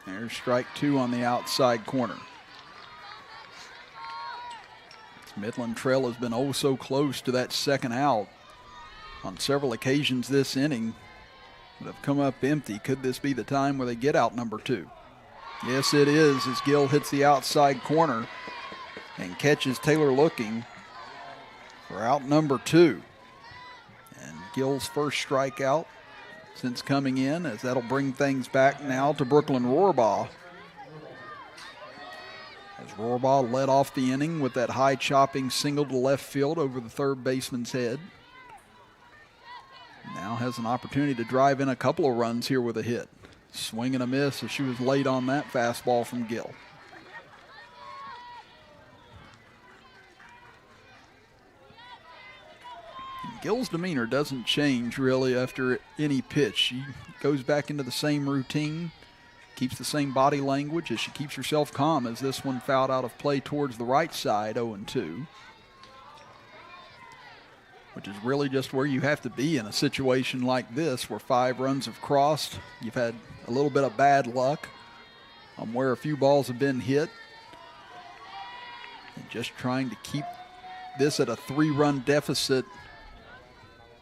There's strike 2 on the outside corner. Midland Trail has been oh so close to that second out on several occasions this inning, but have come up empty. Could this be the time where they get out number 2? Yes, it is, as Gill hits the outside corner and catches Taylor looking for out number 2. And Gill's first strikeout since coming in, as that'll bring things back now to Brooklyn Rohrbaugh. As Rohrbaugh led off the inning with that high chopping single to left field over the third baseman's head. Now has an opportunity to drive in a couple of runs here with a hit. Swing and a miss as she was late on that fastball from Gill. Gill's demeanor doesn't change really after any pitch. She goes back into the same routine, keeps the same body language as she keeps herself calm as this one fouled out of play towards the right side, 0-2. Which is really just where you have to be in a situation like this where 5 runs have crossed. You've had a little bit of bad luck on where a few balls have been hit. And just trying to keep this at a 3-run deficit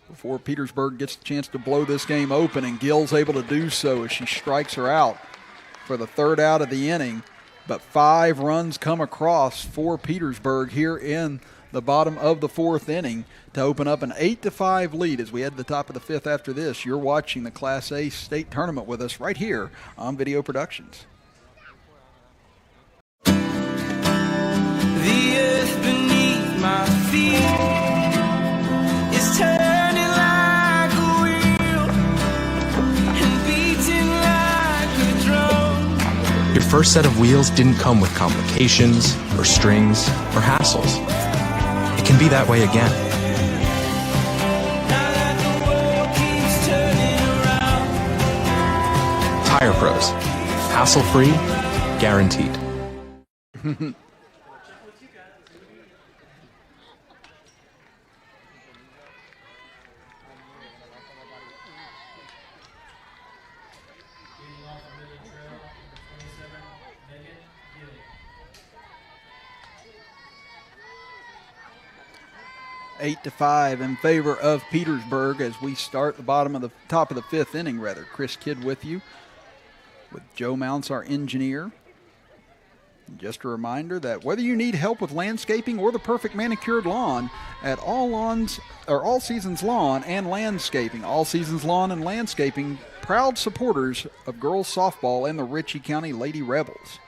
before Petersburg gets the chance to blow this game open, and Gill's able to do so as she strikes her out for the 3rd out of the inning. But 5 runs come across for Petersburg here in the bottom of the 4th inning to open up an 8-5 lead as we head to the top of the 5th after this. You're watching the Class A state tournament with us right here on Video Productions. The earth beneath my feet is turning like a wheel and beating like a drum. Your first set of wheels didn't come with complications or strings or hassles. It can be that way again. Tire Pros. Hassle-free, guaranteed. 8-5 in favor of Petersburg as we start the top of the 5th inning, rather. Chris Kidd with you, with Joe Mounts, our engineer. And just a reminder that whether you need help with landscaping or the perfect manicured lawn, at All Seasons Lawn and Landscaping. All Seasons Lawn and Landscaping, proud supporters of girls softball and the Ritchie County Lady Rebels.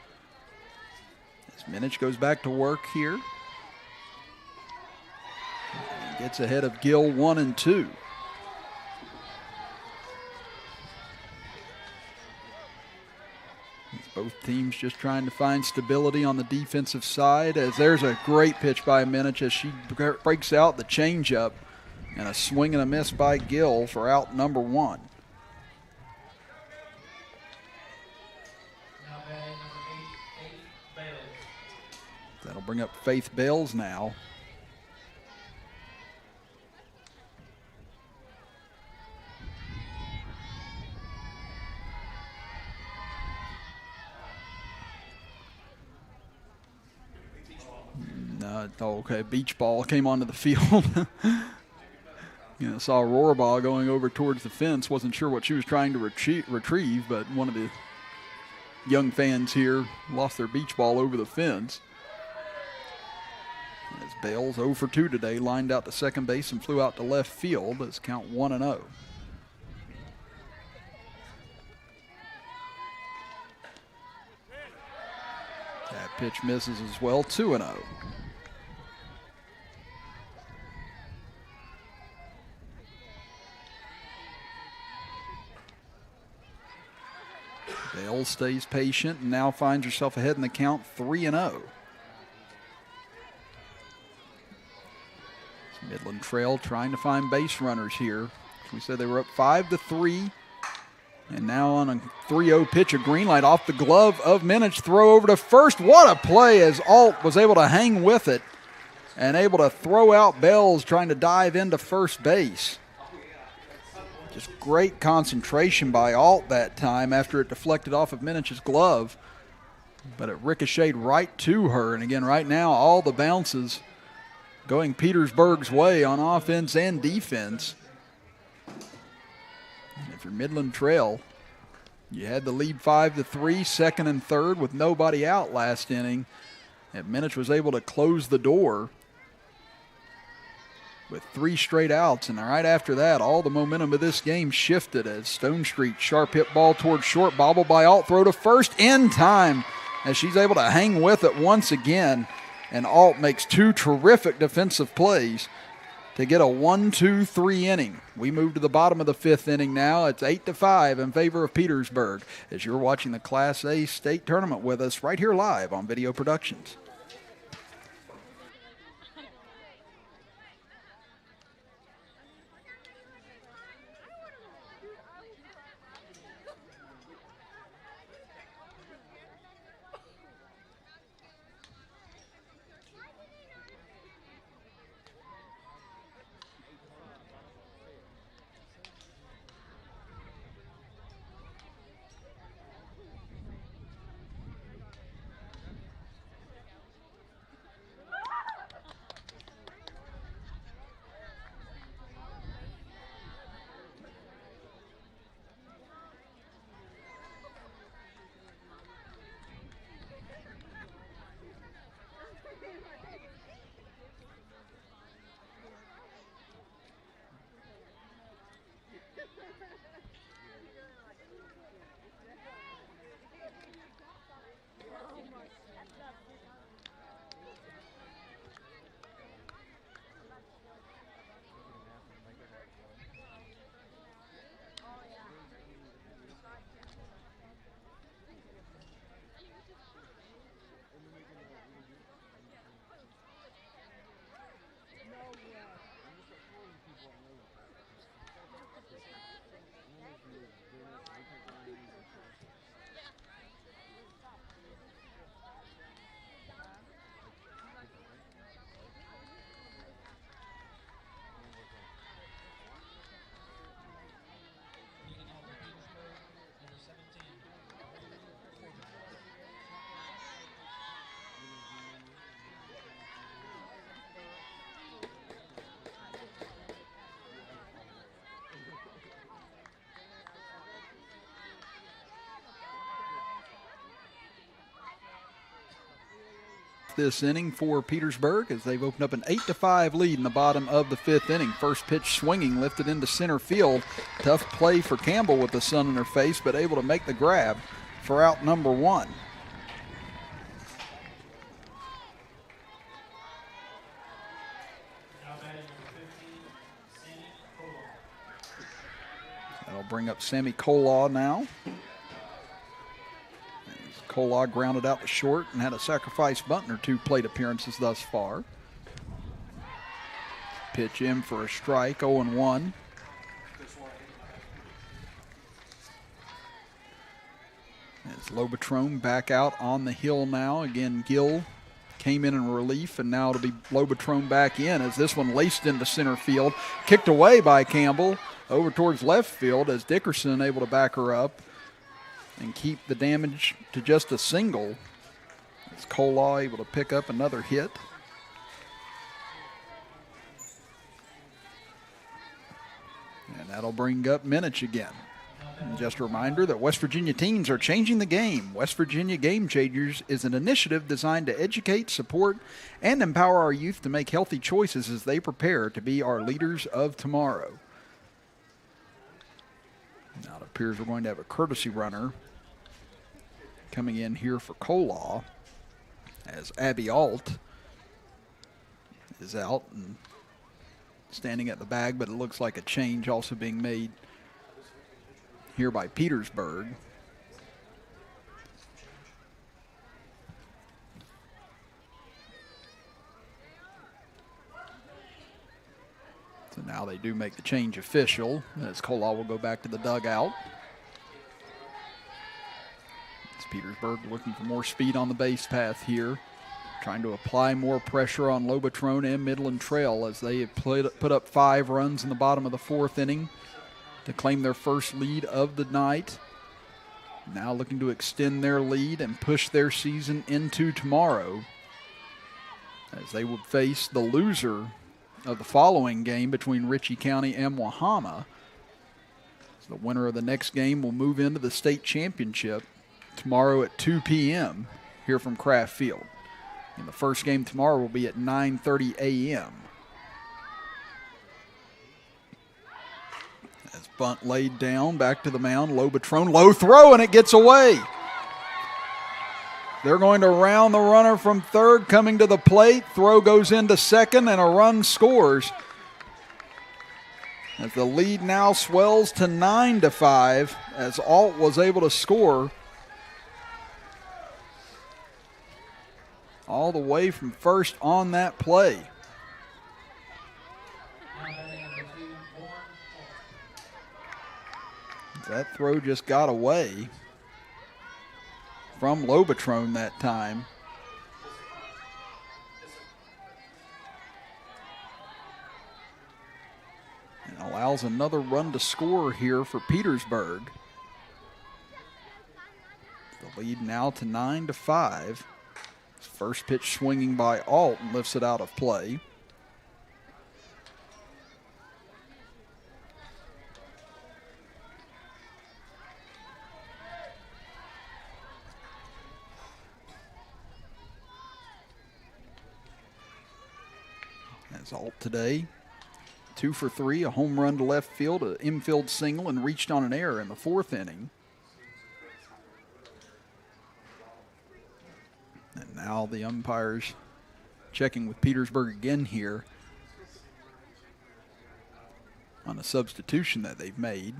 As Minich goes back to work here. Gets ahead of Gill 1-2. Both teams just trying to find stability on the defensive side, as there's a great pitch by Minich as she breaks out the changeup, and a swing and a miss by Gill for out number 1. That'll bring up Faith Bales now. Okay, beach ball came onto the field. Saw Rohrbaugh going over towards the fence. Wasn't sure what she was trying to retrieve, but one of the young fans here lost their beach ball over the fence. As Bales 0 for 2 today, lined out to second base and flew out to left field as count 1-0. That pitch misses as well, 2-0. Bales stays patient and now finds herself ahead in the count, 3-0. Midland Trail trying to find base runners here. As we said, they were up 5-3. And now on a 3-0 pitch, a green light off the glove of Minich. Throw over to first. What a play as Alt was able to hang with it and able to throw out Bales trying to dive into first base. Just great concentration by Alt that time after it deflected off of Minich's glove. But it ricocheted right to her. And again, right now, all the bounces going Petersburg's way on offense and defense. And if you're Midland Trail, you had the lead 5-3, second and third with nobody out last inning. And Minich was able to close the door with 3 straight outs. And right after that, all the momentum of this game shifted as Stone Street sharp hit ball towards short, bobbled by Alt, throw to first in time as she's able to hang with it once again. And Alt makes 2 terrific defensive plays to get a 1-2-3 inning. We move to the bottom of the 5th inning now. It's 8-5 in favor of Petersburg as you're watching the Class A state tournament with us right here live on Video Productions. This inning for Petersburg as they've opened up an 8-5 lead in the bottom of the 5th inning. First pitch swinging, lifted into center field. Tough play for Campbell with the sun in her face, but able to make the grab for out number 1. That'll bring up Sammy Kolaw now. Kolaw grounded out to short and had a sacrifice bunt in her 2 plate appearances thus far. Pitch in for a strike, 0-1. As Lobatrone back out on the hill now. Again, Gill came in relief, and now it'll be Lobatrone back in as this one laced into center field. Kicked away by Campbell over towards left field as Dickerson able to back her up and keep the damage to just a single. As Kolaw able to pick up another hit. And that'll bring up Minich again. And just a reminder that West Virginia teens are changing the game. West Virginia Game Changers is an initiative designed to educate, support, and empower our youth to make healthy choices as they prepare to be our leaders of tomorrow. Now it appears we're going to have a courtesy runner coming in here for Kolaw as Abby Alt is out and standing at the bag, but it looks like a change also being made here by Petersburg. So now they do make the change official as Kolaw will go back to the dugout. It's Petersburg looking for more speed on the base path here, trying to apply more pressure on Lobatrone and Midland Trail as they have put up 5 runs in the bottom of the 4th inning to claim their first lead of the night. Now looking to extend their lead and push their season into tomorrow as they would face the loser of the following game between Ritchie County and Wahama. So the winner of the next game will move into the state championship tomorrow at 2 p.m. here from Kraft Field. And the first game tomorrow will be at 9:30 a.m. As bunt laid down, back to the mound, Lobatron, low throw, and it gets away. They're going to round the runner from third, coming to the plate. Throw goes into second, and a run scores. As the lead now swells to 9-5, as Alt was able to score all the way from first on that play. That throw just got away from Lobatron that time. And allows another run to score here for Petersburg. The lead now to 9-5. First pitch swinging by Alt and lifts it out of play. As Alt today, 2 for 3, a home run to left field, an infield single, and reached on an error in the fourth inning. And now the umpires checking with Petersburg again here on a substitution that they've made.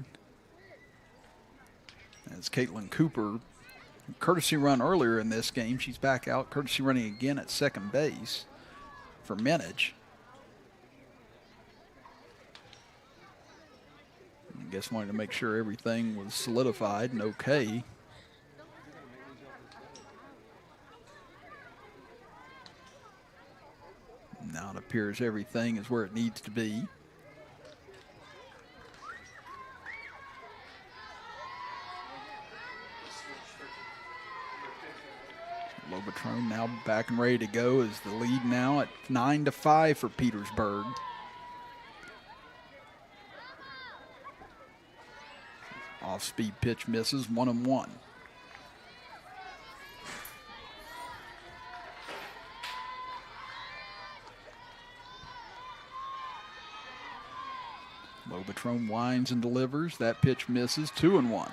As Caitlin Cooper, courtesy run earlier in this game, she's back out, courtesy running again at second base for Minich. I guess wanted to make sure everything was solidified and okay. Now it appears everything is where it needs to be. Lobatron now back and ready to go as the lead now at 9-5 for Petersburg. Off-speed pitch misses, 1-1. Lobatron winds and delivers. That pitch misses, 2-1.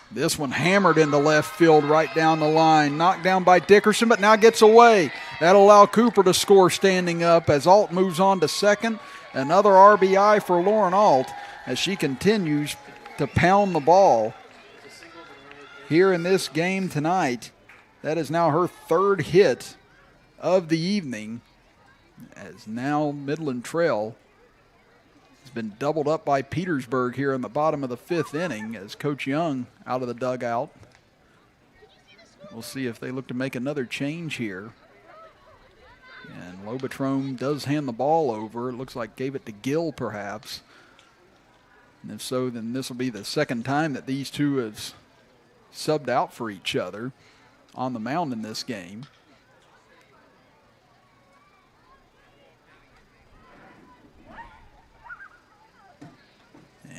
This one hammered into left field right down the line. Knocked down by Dickerson, but now gets away. That'll allow Cooper to score standing up as Alt moves on to second. Another RBI for Lauren Alt as she continues to pound the ball here in this game tonight. That is now her third hit of the evening, as now Midland Trail has been doubled up by Petersburg here in the bottom of the fifth inning as Coach Young out of the dugout. We'll see if they look to make another change here. And Lobatron does hand the ball over. It looks like gave it to Gill perhaps. And if so, then this will be the second time that these two have subbed out for each other on the mound in this game.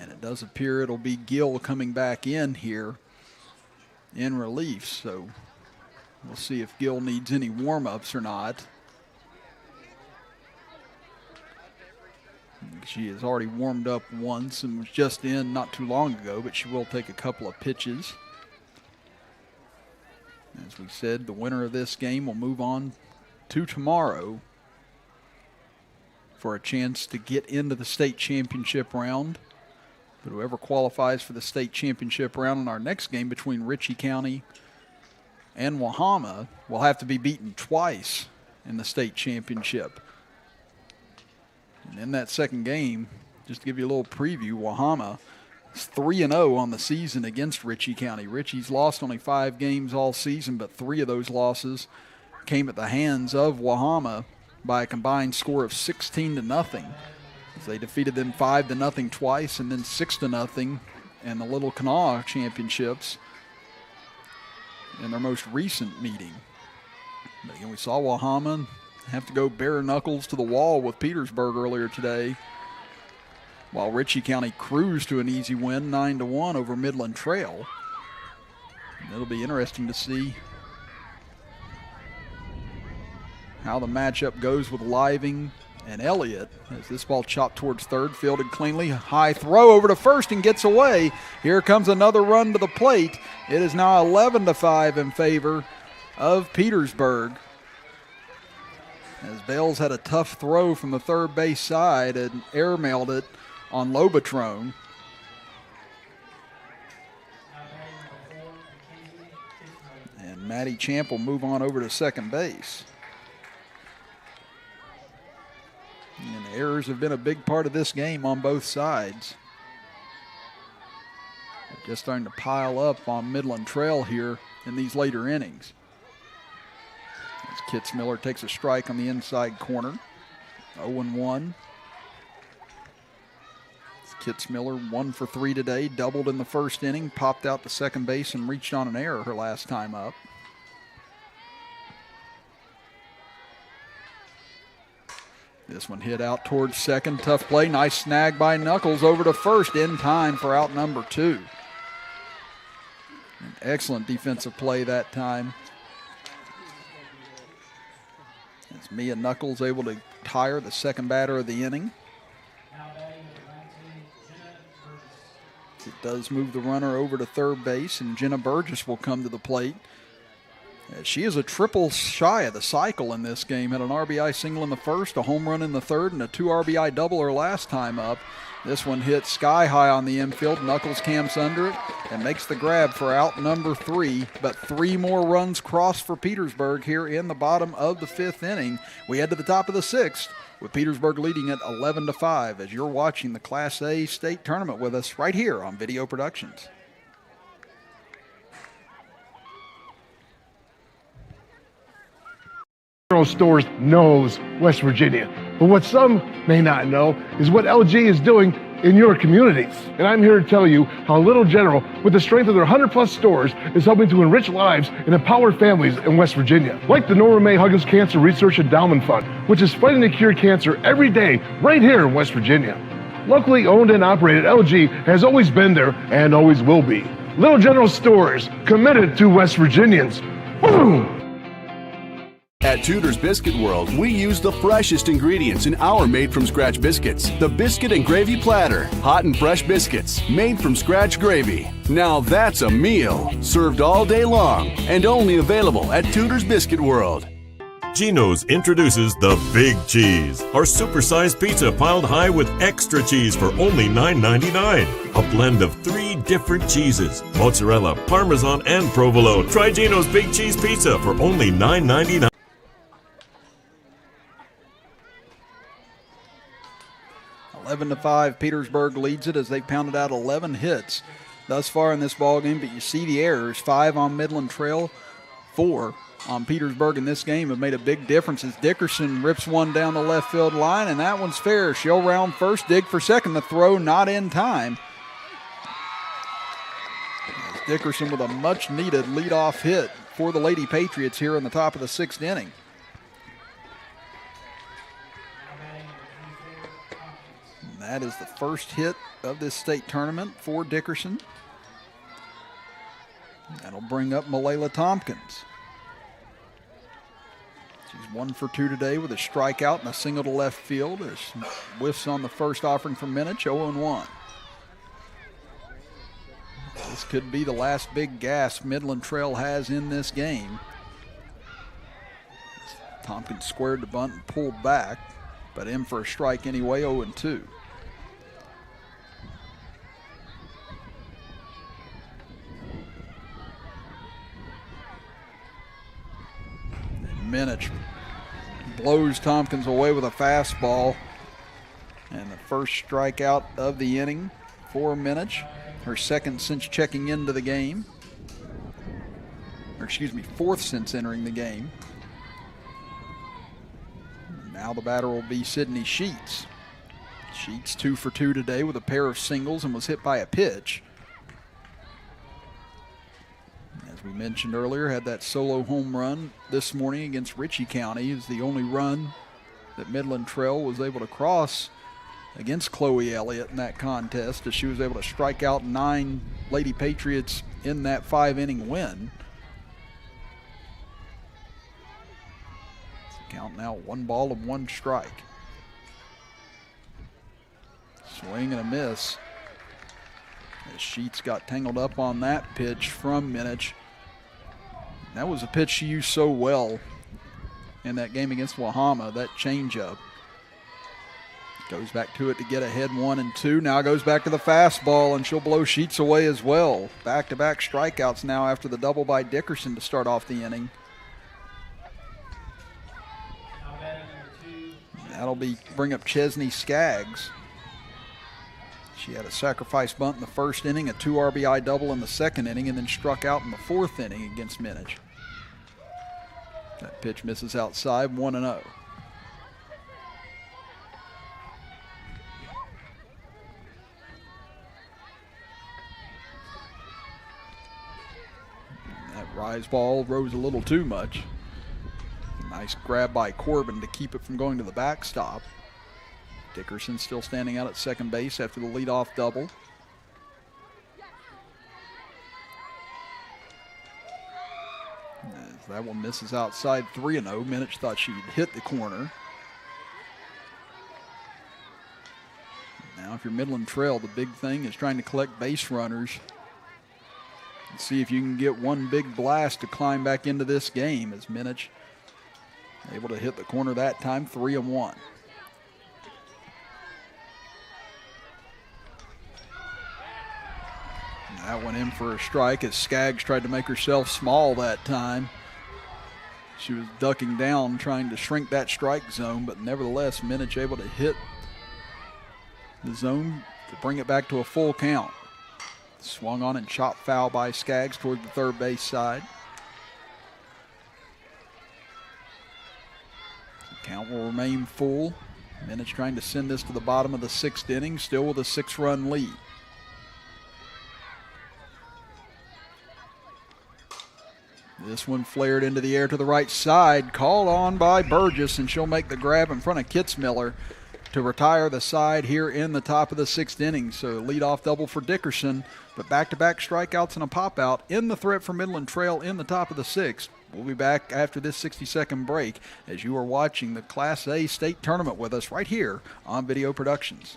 And it does appear it'll be Gill coming back in here in relief. So we'll see if Gill needs any warm-ups or not. She has already warmed up once and was just in not too long ago, but she will take a couple of pitches. As we said, the winner of this game will move on to tomorrow for a chance to get into the state championship round. But whoever qualifies for the state championship round in our next game between Ritchie County and Wahama will have to be beaten twice in the state championship. And in that second game, just to give you a little preview, Wahama is 3-0 on the season against Ritchie County. Ritchie's lost only 5 games all season, but 3 of those losses came at the hands of Wahama by a combined score of 16-0. They defeated them 5-0 twice and then 6-0 in the Little Kanawha Championships in their most recent meeting. But again, we saw Wahama have to go bare knuckles to the wall with Petersburg earlier today, while Ritchie County cruised to an easy win, 9-1 over Midland Trail. And it'll be interesting to see how the matchup goes with Living and Elliott as this ball chopped towards third, fielded cleanly. High throw over to first and gets away. Here comes another run to the plate. It is now 11-5 in favor of Petersburg, as Bales had a tough throw from the third base side and airmailed it on Lobatron. And Matty Champ will move on over to second base. And errors have been a big part of this game on both sides. They're just starting to pile up on Midland Trail here in these later innings. As Kitzmiller takes a strike on the inside corner. 0-1. Kitzmiller 1 for 3 today, doubled in the first inning, popped out to second base and reached on an error her last time up. This one hit out towards second. Tough play. Nice snag by Knuckles over to first in time for out number 2. An excellent defensive play that time. As Mia Knuckles able to tire the second batter of the inning. It does move the runner over to third base, and Jenna Burgess will come to the plate. She is a triple shy of the cycle in this game. Had an RBI single in the first, a home run in the third, and a 2 RBI double her last time up. This one hits sky high on the infield. Knuckles camps under it and makes the grab for out number 3. But 3 more runs crossed for Petersburg here in the bottom of the 5th inning. We head to the top of the 6th with Petersburg leading at 11-5 as you're watching the Class A state tournament with us right here on Video Productions. Stores knows West Virginia. But what some may not know is what LG is doing in your communities. And I'm here to tell you how Little General, with the strength of their 100+ stores, is helping to enrich lives and empower families in West Virginia. Like the Norma May Huggins Cancer Research Endowment Fund, which is fighting to cure cancer every day right here in West Virginia. Locally owned and operated, LG has always been there and always will be. Little General Stores, committed to West Virginians. Boom! At Tudor's Biscuit World, we use the freshest ingredients in our made-from-scratch biscuits. The Biscuit and Gravy Platter. Hot and fresh biscuits, made from scratch gravy. Now that's a meal. Served all day long and only available at Tudor's Biscuit World. Geno's introduces the Big Cheese, our supersized pizza piled high with extra cheese for only $9.99. A blend of 3 different cheeses, mozzarella, parmesan, and provolone. Try Geno's Big Cheese Pizza for only $9.99. 11-5, Petersburg leads it as they pounded out 11 hits thus far in this ballgame. But you see the errors: 5 on Midland Trail, 4 on Petersburg in this game have made a big difference as Dickerson rips one down the left field line, and that one's fair. She'll round first, dig for second. The throw not in time. As Dickerson with a much-needed leadoff hit for the Lady Patriots here in the top of the 6th inning. That is the first hit of this state tournament for Dickerson. That'll bring up Malayla Tompkins. She's 1 for 2 today with a strikeout and a single to left field. As whiffs on the first offering from Minich, 0-1. This could be the last big gas Midland Trail has in this game. Tompkins squared the bunt and pulled back, but in for a strike anyway, 0-2. Minich blows Tompkins away with a fastball, and the first strikeout of the inning for Minich, her second since checking into the game, or excuse me, 4th since entering the game. Now the batter will be Sydney Sheets. Sheets 2 for 2 today with a pair of singles and was hit by a pitch. As we mentioned earlier, had that solo home run this morning against Ritchie County. Is the only run that Midland Trail was able to cross against Chloe Elliott in that contest, as she was able to strike out 9 Lady Patriots in that 5-inning win. Count now 1 ball and 1 strike. Swing and a miss. As Sheets got tangled up on that pitch from Minich. That was a pitch she used so well in that game against Wahama, that changeup. Goes back to it to get ahead 1-2. Now goes back to the fastball, and she'll blow Sheets away as well. Back-to-back strikeouts now after the double by Dickerson to start off the inning. That'll bring up Chesney Skaggs. She had a sacrifice bunt in the first inning, a 2 RBI double in the second inning, and then struck out in the 4th inning against Minich. That pitch misses outside, 1-0. That rise ball rose a little too much. Nice grab by Corbin to keep it from going to the backstop. Dickerson still standing out at second base after the leadoff double. As that one misses outside, 3-0. Minich thought she'd hit the corner. Now if you're Midland Trail, the big thing is trying to collect base runners and see if you can get one big blast to climb back into this game, as Minich able to hit the corner that time, 3-1. That went in for a strike as Skaggs tried to make herself small that time. She was ducking down, trying to shrink that strike zone, but nevertheless, Minich able to hit the zone to bring it back to a full count. Swung on and chopped foul by Skaggs toward the third base side. Count will remain full. Minich trying to send this to the bottom of the 6th inning, still with a 6-run lead. This one flared into the air to the right side, called on by Burgess, and she'll make the grab in front of Kitzmiller to retire the side here in the top of the 6th inning. So leadoff double for Dickerson, but back-to-back strikeouts and a pop-out in the threat for Midland Trail in the top of the 6th. We'll be back after this 60-second break as you are watching the Class A state tournament with us right here on Video Productions.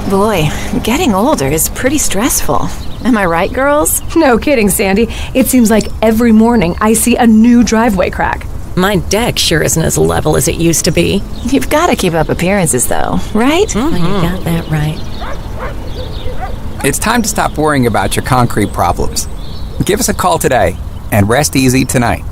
Boy, getting older is pretty stressful. Am I right, girls? No kidding, Sandy. It seems like every morning I see a new driveway crack. My deck sure isn't as level as it used to be. You've got to keep up appearances, though, right? Mm-hmm. You got that right. It's time to stop worrying about your concrete problems. Give us a call today and rest easy tonight.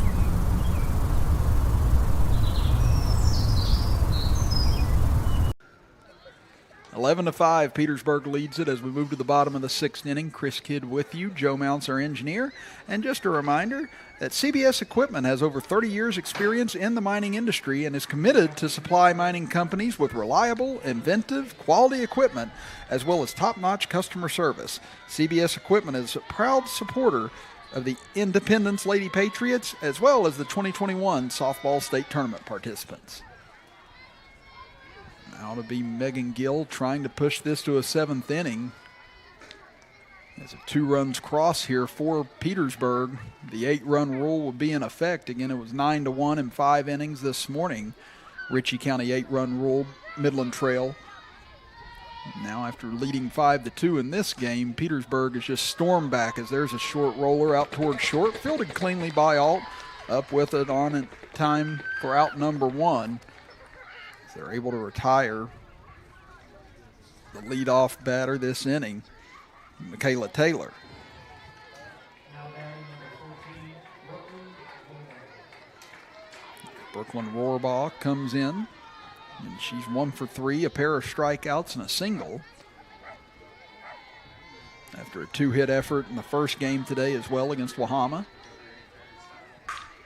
11-5, Petersburg leads it as we move to the bottom of the 6th inning. Chris Kidd with you, Joe Mounts our engineer. And just a reminder that CBS Equipment has over 30 years experience in the mining industry and is committed to supply mining companies with reliable, inventive, quality equipment as well as top-notch customer service. CBS Equipment is a proud supporter of the Independence Lady Patriots as well as the 2021 softball state tournament participants. Now to be Megan Gill trying to push this to a 7th inning. As a 2 runs cross here for Petersburg, the 8-run rule will be in effect. Again, it was 9-1 in 5 innings this morning. Ritchie County 8-run rule, Midland Trail. Now after leading 5-2 in this game, Petersburg has just stormed back as there's a short roller out towards short, fielded cleanly by Alt, up with it on in time for out number 1. They're able to retire the leadoff batter this inning, Michaela Taylor. Brooklyn Rohrbaugh comes in, and she's 1 for 3, a pair of strikeouts and a single. After a 2-hit effort in the first game today as well against Wahama.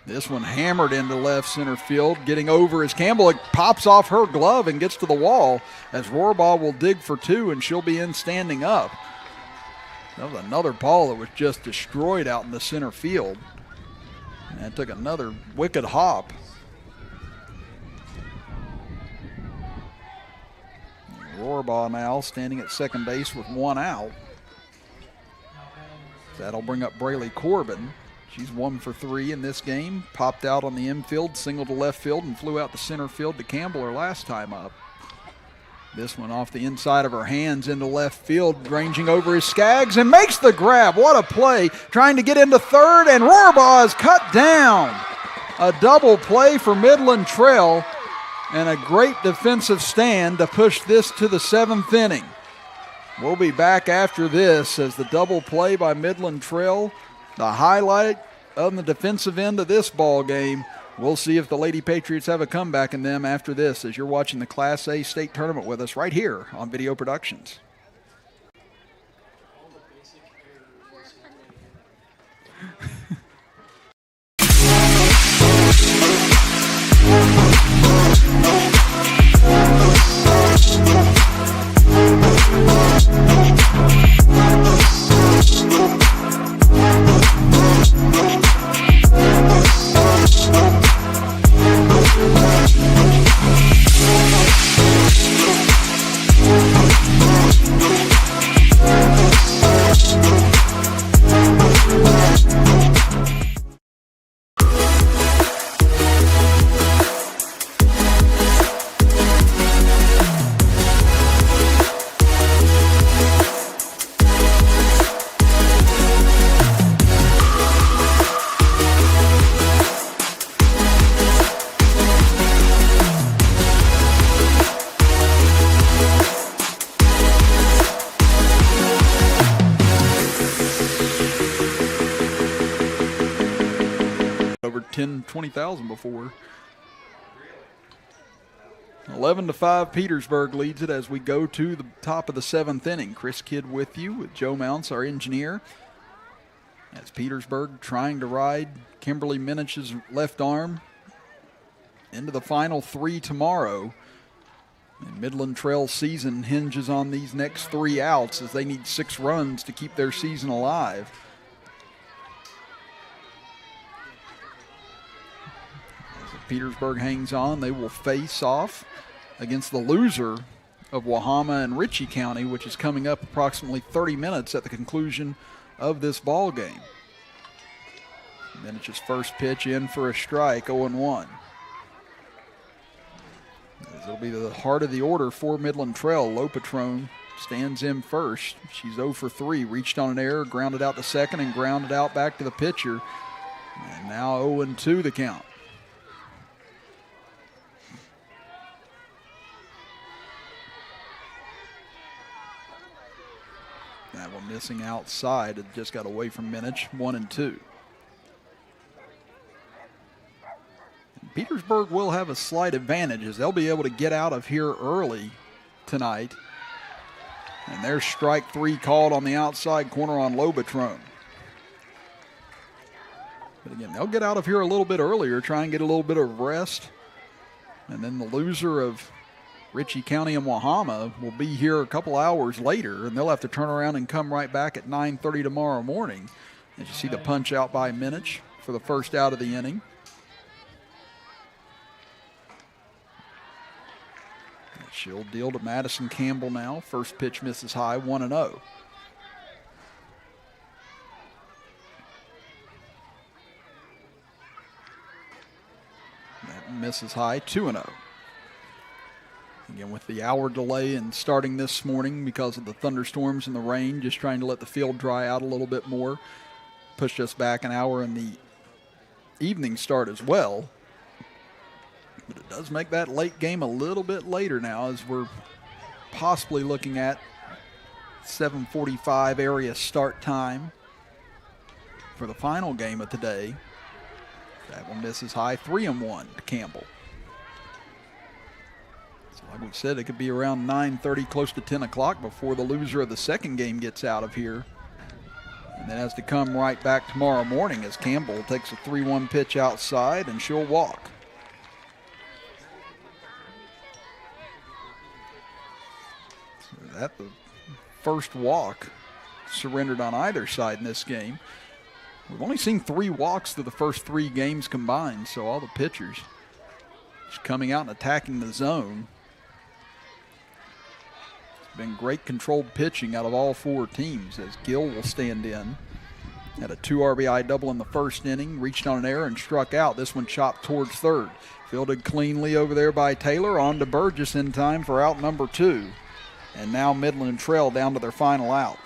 This one hammered into left center field, getting over as Campbell. It pops off her glove and gets to the wall as Rohrbaugh will dig for two, and she'll be in standing up. That was another ball that was just destroyed out in the center field. And it took another wicked hop. Rohrbaugh now standing at second base with one out. That'll bring up Braylee Corbin. She's 1 for 3 in this game. Popped out on the infield, single to left field, and flew out to center field to Campbell her last time up. This one off the inside of her hands into left field, ranging over is Skaggs and makes the grab. What a play. Trying to get into third, and Rohrbaugh is cut down. A double play for Midland Trail, and a great defensive stand to push this to the 7th inning. We'll be back after this as the double play by Midland Trail, the highlight on the defensive end of this ball game. We'll see if the Lady Patriots have a comeback in them after this as you're watching the Class A state tournament with us right here on Video Productions. Over 20,000 before. 11-5, Petersburg leads it as we go to the top of the 7th inning. Chris Kidd with you, with Joe Mounts, our engineer. As Petersburg trying to ride Kimberly Minich's left arm into the final 3 tomorrow. And Midland Trail's season hinges on these next 3 outs as they need 6 runs to keep their season alive. Petersburg hangs on. They will face off against the loser of Wahama and Ritchie County, which is coming up approximately 30 minutes at the conclusion of this ball game. Minich's first pitch in for a strike, 0-1. It'll be the heart of the order for Midland Trail. Lopatron stands in first. She's 0 for 3, reached on an error, grounded out to second, and grounded out back to the pitcher. And now 0-2 the count. That one missing outside. It just got away from Minich. 1-2. Petersburg will have a slight advantage as they'll be able to get out of here early tonight. And there's strike 3 called on the outside corner on Lobatron. But again, they'll get out of here a little bit earlier, try and get a little bit of rest. And then the loser of Ritchie County and Wahama will be here a couple hours later, and they'll have to turn around and come right back at 9:30 tomorrow morning. As you see the punch out by Minich for the first out of the inning. She'll deal to Madison Campbell now. First pitch misses high, 1-0. That misses high, 2-0. Again, with the hour delay in starting this morning because of the thunderstorms and the rain, just trying to let the field dry out a little bit more. Pushed us back an hour in the evening start as well. But it does make that late game a little bit later now as we're possibly looking at 7:45 area start time for the final game of today. That one misses high, 3-1 to Campbell. So like we said, it could be around 9:30, close to 10 o'clock before the loser of the second game gets out of here. And then has to come right back tomorrow morning as Campbell takes a 3-1 pitch outside, and she'll walk. So that the first walk surrendered on either side in this game. We've only seen 3 walks through the first 3 games combined, so all the pitchers just coming out and attacking the zone. It's been great controlled pitching out of all 4 teams as Gill will stand in. Had a 2 RBI double in the first inning, reached on an error and struck out. This one chopped towards third. Fielded cleanly over there by Taylor, on to Burgess in time for out number 2. And now Midland Trail down to their final out.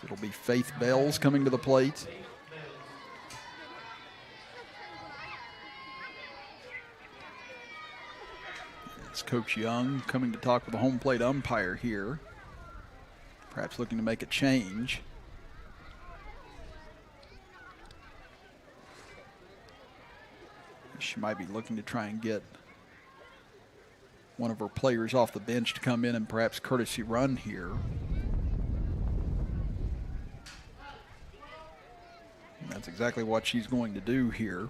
It'll be Faith Bells coming to the plate. It's Coach Young coming to talk with the home plate umpire here. Perhaps looking to make a change. She might be looking to try and get one of her players off the bench to come in and perhaps courtesy run here. And that's exactly what she's going to do here.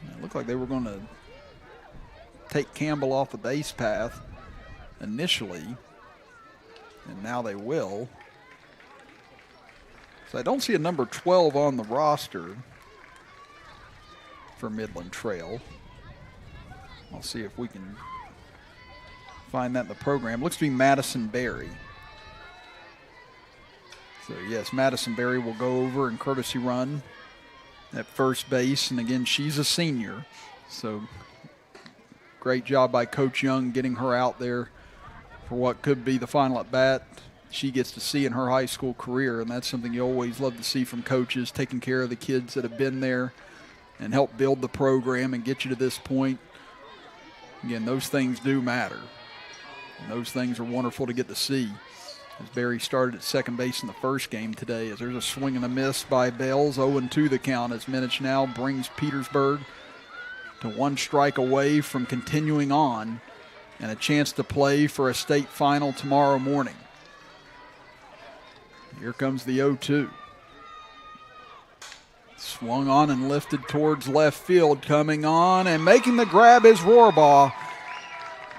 It looked like they were going to take Campbell off the base path initially, and now they will. So I don't see a number 12 on the roster for Midland Trail. I'll see if we can find that in the program. Looks to be Madison Berry. So yes, Madison Berry will go over and courtesy run at first base, and again, she's a senior, so great job by Coach Young getting her out there for what could be the final at bat she gets to see in her high school career, and that's something you always love to see from coaches, taking care of the kids that have been there and help build the program and get you to this point. Again, those things do matter, and those things are wonderful to get to see. As Barry started at second base in the first game today, as there's a swing and a miss by Bells, 0-2 the count, as Minich now brings Petersburg to 1 strike away from continuing on and a chance to play for a state final tomorrow morning. Here comes the 0-2. Swung on and lifted towards left field, coming on and making the grab is Rohrbaugh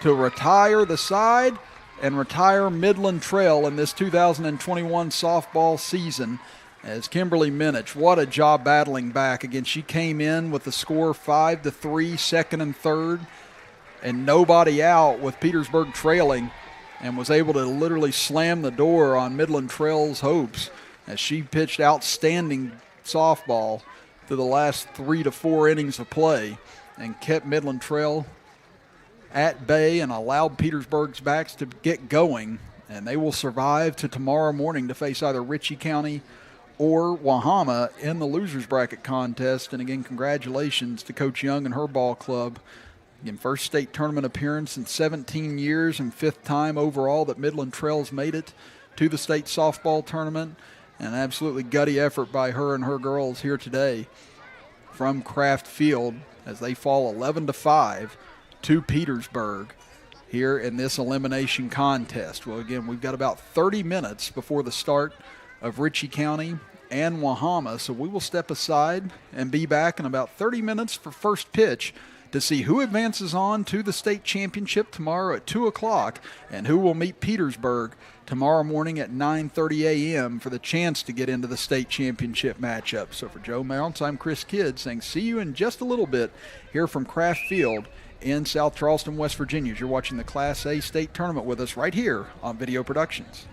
to retire the side and retire Midland Trail in this 2021 softball season. As Kimberly Minich, what a job battling back. Again, she came in with the score 5-3, second and third, and nobody out with Petersburg trailing, and was able to literally slam the door on Midland Trail's hopes as she pitched outstanding softball through the last 3 to 4 innings of play and kept Midland Trail at bay and allowed Petersburg's backs to get going, and they will survive to tomorrow morning to face either Ritchie County or Wahama in the losers bracket contest. And again, congratulations to Coach Young and her ball club. Again, first state tournament appearance in 17 years and 5th time overall that Midland Trail's made it to the state softball tournament. An absolutely gutty effort by her and her girls here today from Kraft Field as they fall 11-5 to Petersburg here in this elimination contest. Well, again, we've got about 30 minutes before the start of Ritchie County and Wahama, so we will step aside and be back in about 30 minutes for first pitch to see who advances on to the state championship tomorrow at 2 o'clock and who will meet Petersburg tomorrow morning at 9:30 a.m. for the chance to get into the state championship matchup. So for Joe Mounts, I'm Chris Kidd saying see you in just a little bit here from Kraft Field in South Charleston, West Virginia, as you're watching the Class A state tournament with us right here on Video Productions.